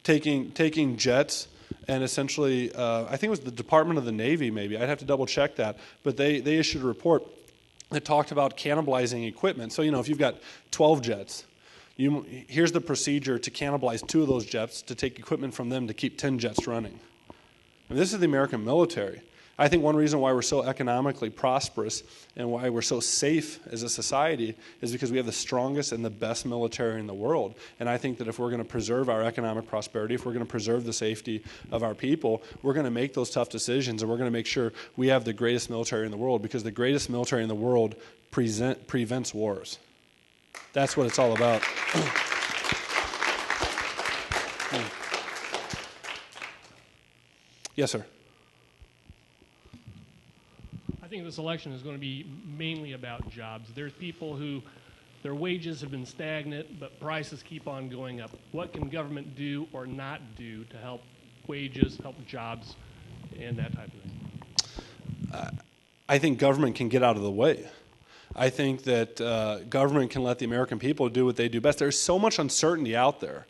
taking jets, and essentially, I think it was the Department of the Navy maybe. I'd have to double check that. But they issued a report that talked about cannibalizing equipment. So, if you've got 12 jets, here's the procedure to cannibalize 2 of those jets to take equipment from them to keep 10 jets running. And this is the American military. I think one reason why we're so economically prosperous and why we're so safe as a society is because we have the strongest and the best military in the world. And I think that if we're going to preserve our economic prosperity, if we're going to preserve the safety of our people, we're going to make those tough decisions, and we're going to make sure we have the greatest military in the world, because the greatest military in the world prevents wars. That's what it's all about. Yes, sir. I think this election is going to be mainly about jobs. There's people who their wages have been stagnant, but prices keep on going up. What can government do or not do to help wages, help jobs, and that type of thing? I think government can get out of the way. I think that government can let the American people do what they do best. There's so much uncertainty out there.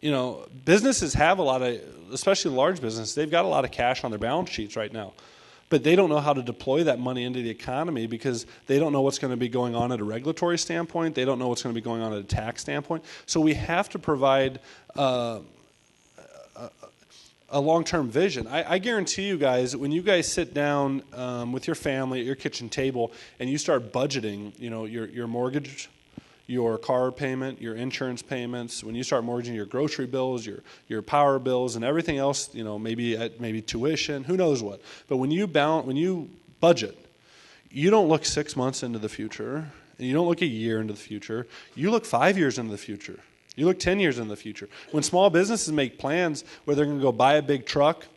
You know, businesses have a lot of, especially large businesses, they've got a lot of cash on their balance sheets right now. But they don't know how to deploy that money into the economy because they don't know what's going to be going on at a regulatory standpoint. They don't know what's going to be going on at a tax standpoint. So we have to provide a long-term vision. I guarantee you guys, when you guys sit down with your family at your kitchen table and you start budgeting, you know, your mortgage, your car payment, your insurance payments, when you start mortgaging your grocery bills, your power bills, and everything else, you know, maybe tuition, who knows what. But when you budget, you don't look 6 months into the future, and you don't look a year into the future. You look 5 years into the future. You look 10 years into the future. When small businesses make plans where they're going to go buy a big truck,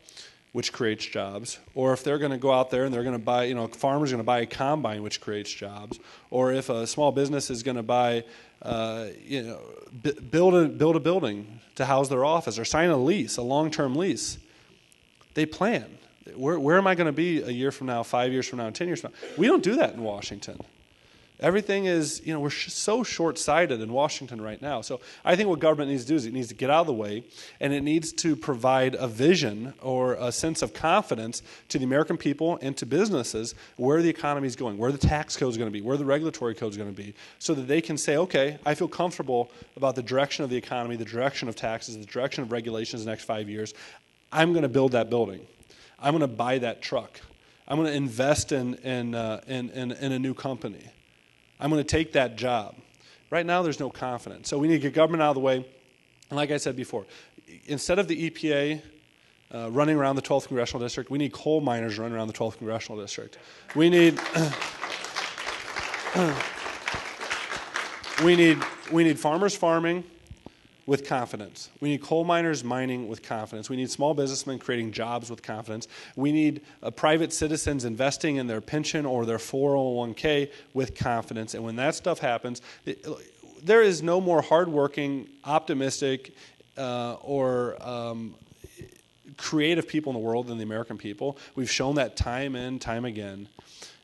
which creates jobs, or if they're going to go out there and they're going to buy, you know, a farmer's going to buy a combine, which creates jobs, or if a small business is going to buy, build a building to house their office, or sign a lease, a long-term lease, they plan. Where am I going to be a year from now, 5 years from now, 10 years from now? We don't do that in Washington. Everything is, you know, we're so short-sighted in Washington right now. So I think what government needs to do is it needs to get out of the way, and it needs to provide a vision or a sense of confidence to the American people and to businesses where the economy is going, where the tax code is going to be, where the regulatory code is going to be, so that they can say, okay, I feel comfortable about the direction of the economy, the direction of taxes, the direction of regulations in the next 5 years. I'm going to build that building. I'm going to buy that truck. I'm going to invest in a new company. I'm going to take that job. Right now, there's no confidence. So we need to get government out of the way. And like I said before, instead of the EPA running around the 12th Congressional District, we need coal miners running around the 12th Congressional District. We need farmers farming with confidence. We need coal miners mining with confidence. We need small businessmen creating jobs with confidence. We need private citizens investing in their pension or their 401k with confidence. And when that stuff happens, there is no more hardworking, optimistic, or creative people in the world than the American people. We've shown that time and time again.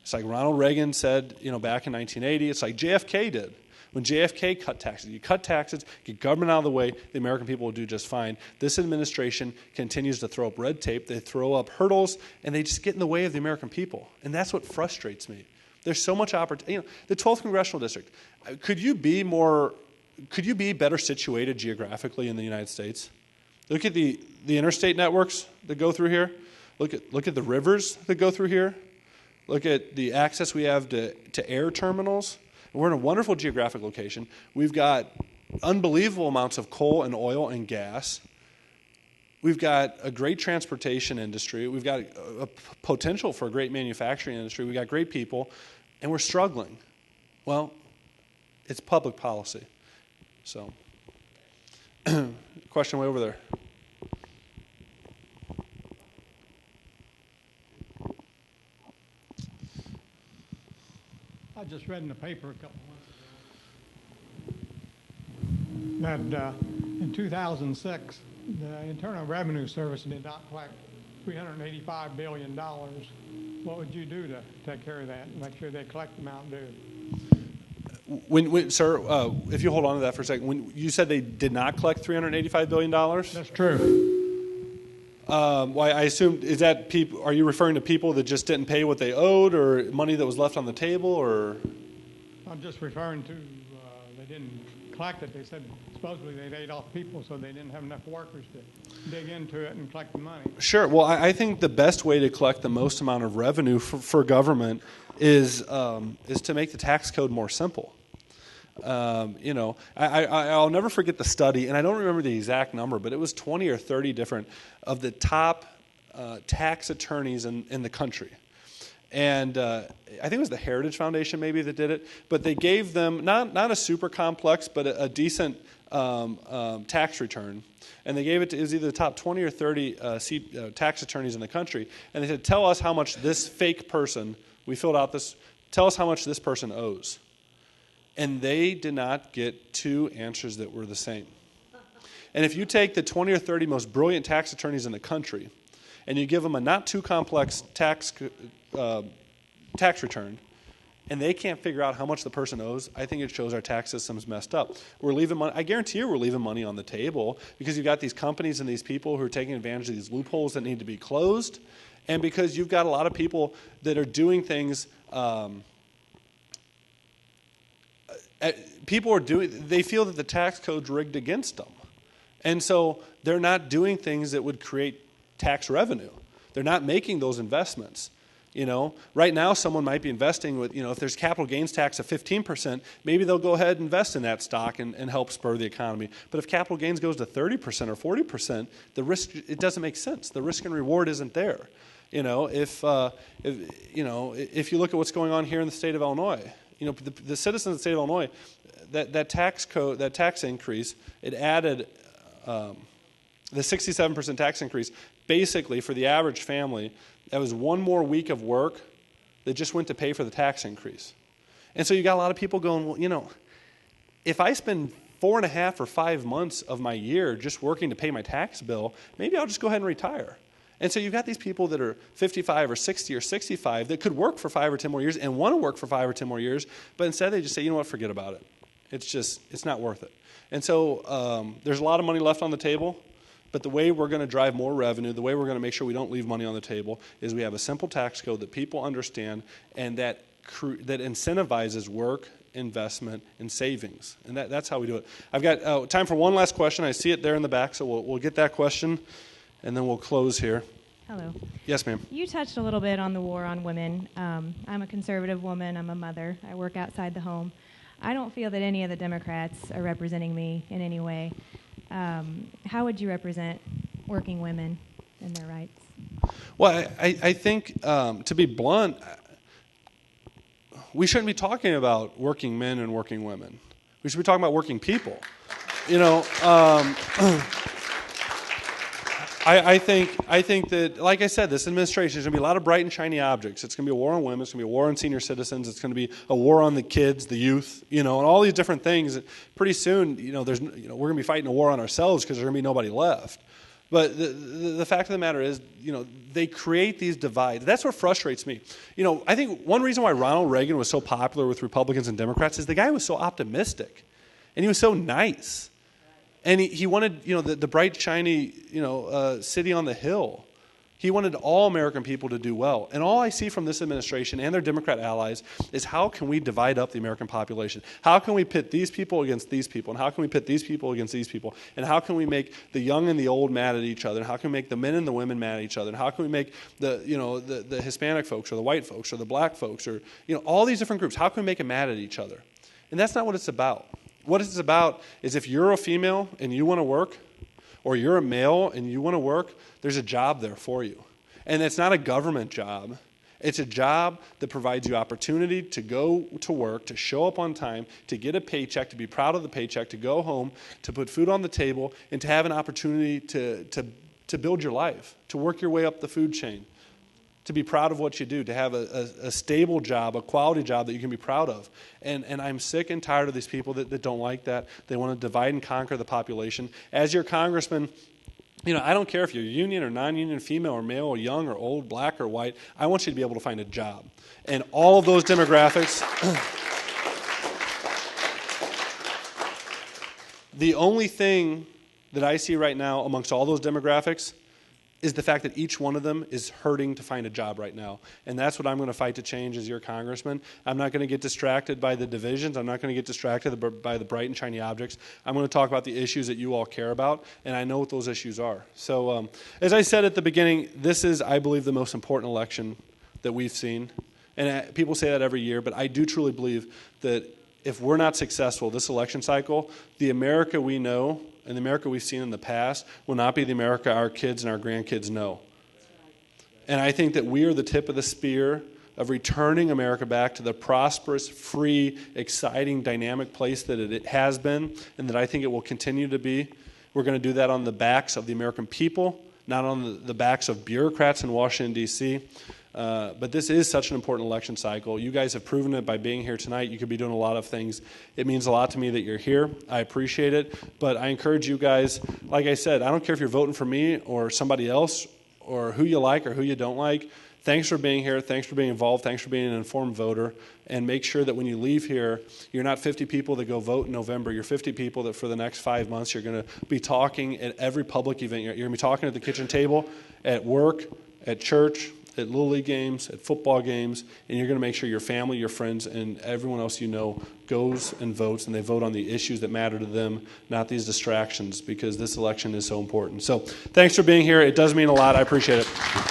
It's like Ronald Reagan said, you know, back in 1980. It's like JFK did. When JFK cut taxes, you cut taxes, get government out of the way, the American people will do just fine. This administration continues to throw up red tape. They throw up hurdles, and they just get in the way of the American people. And that's what frustrates me. There's so much opportunity. You know, the 12th Congressional District, could you be better situated geographically in the United States? Look at the interstate networks that go through here. Look at the rivers that go through here. Look at the access we have to air terminals. We're in a wonderful geographic location. We've got unbelievable amounts of coal and oil and gas. We've got a great transportation industry. We've got a potential for a great manufacturing industry. We've got great people, and we're struggling. Well, it's public policy. So, question way over there. I just read in the paper a couple months ago that in 2006, the Internal Revenue Service did not collect $385 billion. What would you do to take care of that and make sure they collect the amount due? Sir, if you hold on to that for a second, when you said they did not collect $385 billion? That's true. Well, I assume, is that people? Are you referring to people that just didn't pay what they owed, or money that was left on the table, or? I'm just referring to they didn't collect it. They said supposedly they laid off people so they didn't have enough workers to dig into it and collect the money. Sure. Well, I think the best way to collect the most amount of revenue for government is to make the tax code more simple. I'll never forget the study, and I don't remember the exact number, but it was 20 or 30 different of the top tax attorneys in the country. And I think it was the Heritage Foundation maybe that did it, but they gave them not a super complex, but a decent tax return. And they gave it was either the top 20 or 30 tax attorneys in the country. And they said, tell us how much this fake person, we filled out this, tell us how much this person owes. And they did not get two answers that were the same. And if you take the 20 or 30 most brilliant tax attorneys in the country, and you give them a not too complex tax return, and they can't figure out how much the person owes, I think it shows our tax system's messed up. We're leaving money. I guarantee you we're leaving money on the table because you've got these companies and these people who are taking advantage of these loopholes that need to be closed, and because you've got a lot of people that are doing things. They feel that the tax code's rigged against them, and so they're not doing things that would create tax revenue. They're not making those investments. Right now someone might be investing with, if there's capital gains tax of 15%, maybe they'll go ahead and invest in that stock and help spur the economy. But if capital gains goes to 30% or 40%, the risk, it doesn't make sense. The risk and reward isn't there. If you look at what's going on here in the state of Illinois, the citizens of the state of Illinois, that tax increase, it added the 67% tax increase, basically for the average family, that was one more week of work that just went to pay for the tax increase. And so you got a lot of people going, well, if I spend 4.5 or 5 months of my year just working to pay my tax bill, maybe I'll just go ahead and retire. And so you've got these people that are 55 or 60 or 65 that could work for 5 or 10 more years and want to work for 5 or 10 more years, but instead they just say, forget about it. It's not worth it. And so there's a lot of money left on the table. But the way we're going to drive more revenue, the way we're going to make sure we don't leave money on the table, is we have a simple tax code that people understand and that incentivizes work, investment, and savings. And that's how we do it. I've got time for one last question. I see it there in the back, so we'll get that question, and then we'll close here. Hello. Yes, ma'am. You touched a little bit on the war on women. I'm a conservative woman. I'm a mother. I work outside the home. I don't feel that any of the Democrats are representing me in any way. How would you represent working women and their rights? Well, I think, to be blunt, we shouldn't be talking about working men and working women. We should be talking about working people. I think that, like I said, this administration is going to be a lot of bright and shiny objects. It's going to be a war on women. It's going to be a war on senior citizens. It's going to be a war on the kids, the youth, and all these different things. Pretty soon, we're going to be fighting a war on ourselves because there's going to be nobody left. But the fact of the matter is, they create these divides. That's what frustrates me. I think one reason why Ronald Reagan was so popular with Republicans and Democrats is the guy was so optimistic, and he was so nice. And he wanted, the bright, shiny, city on the hill. He wanted all American people to do well. And all I see from this administration and their Democrat allies is how can we divide up the American population? How can we pit these people against these people? And how can we pit these people against these people? And how can we make the young and the old mad at each other? And how can we make the men and the women mad at each other? And how can we make the Hispanic folks or the white folks or the black folks or, all these different groups, how can we make them mad at each other? And that's not what it's about. What it's about is if you're a female and you want to work, or you're a male and you want to work, there's a job there for you. And it's not a government job. It's a job that provides you opportunity to go to work, to show up on time, to get a paycheck, to be proud of the paycheck, to go home, to put food on the table, and to have an opportunity to build your life, to work your way up the food chain, to be proud of what you do, to have a stable job, a quality job that you can be proud of. And I'm sick and tired of these people that don't like that. They want to divide and conquer the population. As your congressman, I don't care if you're union or non-union, female or male or young or old, black or white. I want you to be able to find a job. And all of those demographics, the only thing that I see right now amongst all those demographics is the fact that each one of them is hurting to find a job right now. And that's what I'm going to fight to change as your congressman. I'm not going to get distracted by the divisions. I'm not going to get distracted by the bright and shiny objects. I'm going to talk about the issues that you all care about, and I know what those issues are. So as I said at the beginning, this is, I believe, the most important election that we've seen. And people say that every year, but I do truly believe that if we're not successful this election cycle, the America we know and the America we've seen in the past will not be the America our kids and our grandkids know. And I think that we are the tip of the spear of returning America back to the prosperous, free, exciting, dynamic place that it has been and that I think it will continue to be. We're going to do that on the backs of the American people, not on the backs of bureaucrats in Washington, D.C., but this is such an important election cycle. You guys have proven it by being here tonight. You could be doing a lot of things. It means a lot to me that you're here. I appreciate it. But I encourage you guys, like I said, I don't care if you're voting for me or somebody else or who you like or who you don't like. Thanks for being here. Thanks for being involved. Thanks for being an informed voter. And make sure that when you leave here, you're not 50 people that go vote in November. You're 50 people that for the next 5 months you're going to be talking at every public event. You're going to be talking at the kitchen table, at work, at church, at Little League games, at football games, and you're going to make sure your family, your friends, and everyone else you know goes and votes, and they vote on the issues that matter to them, not these distractions, because this election is so important. So thanks for being here. It does mean a lot. I appreciate it.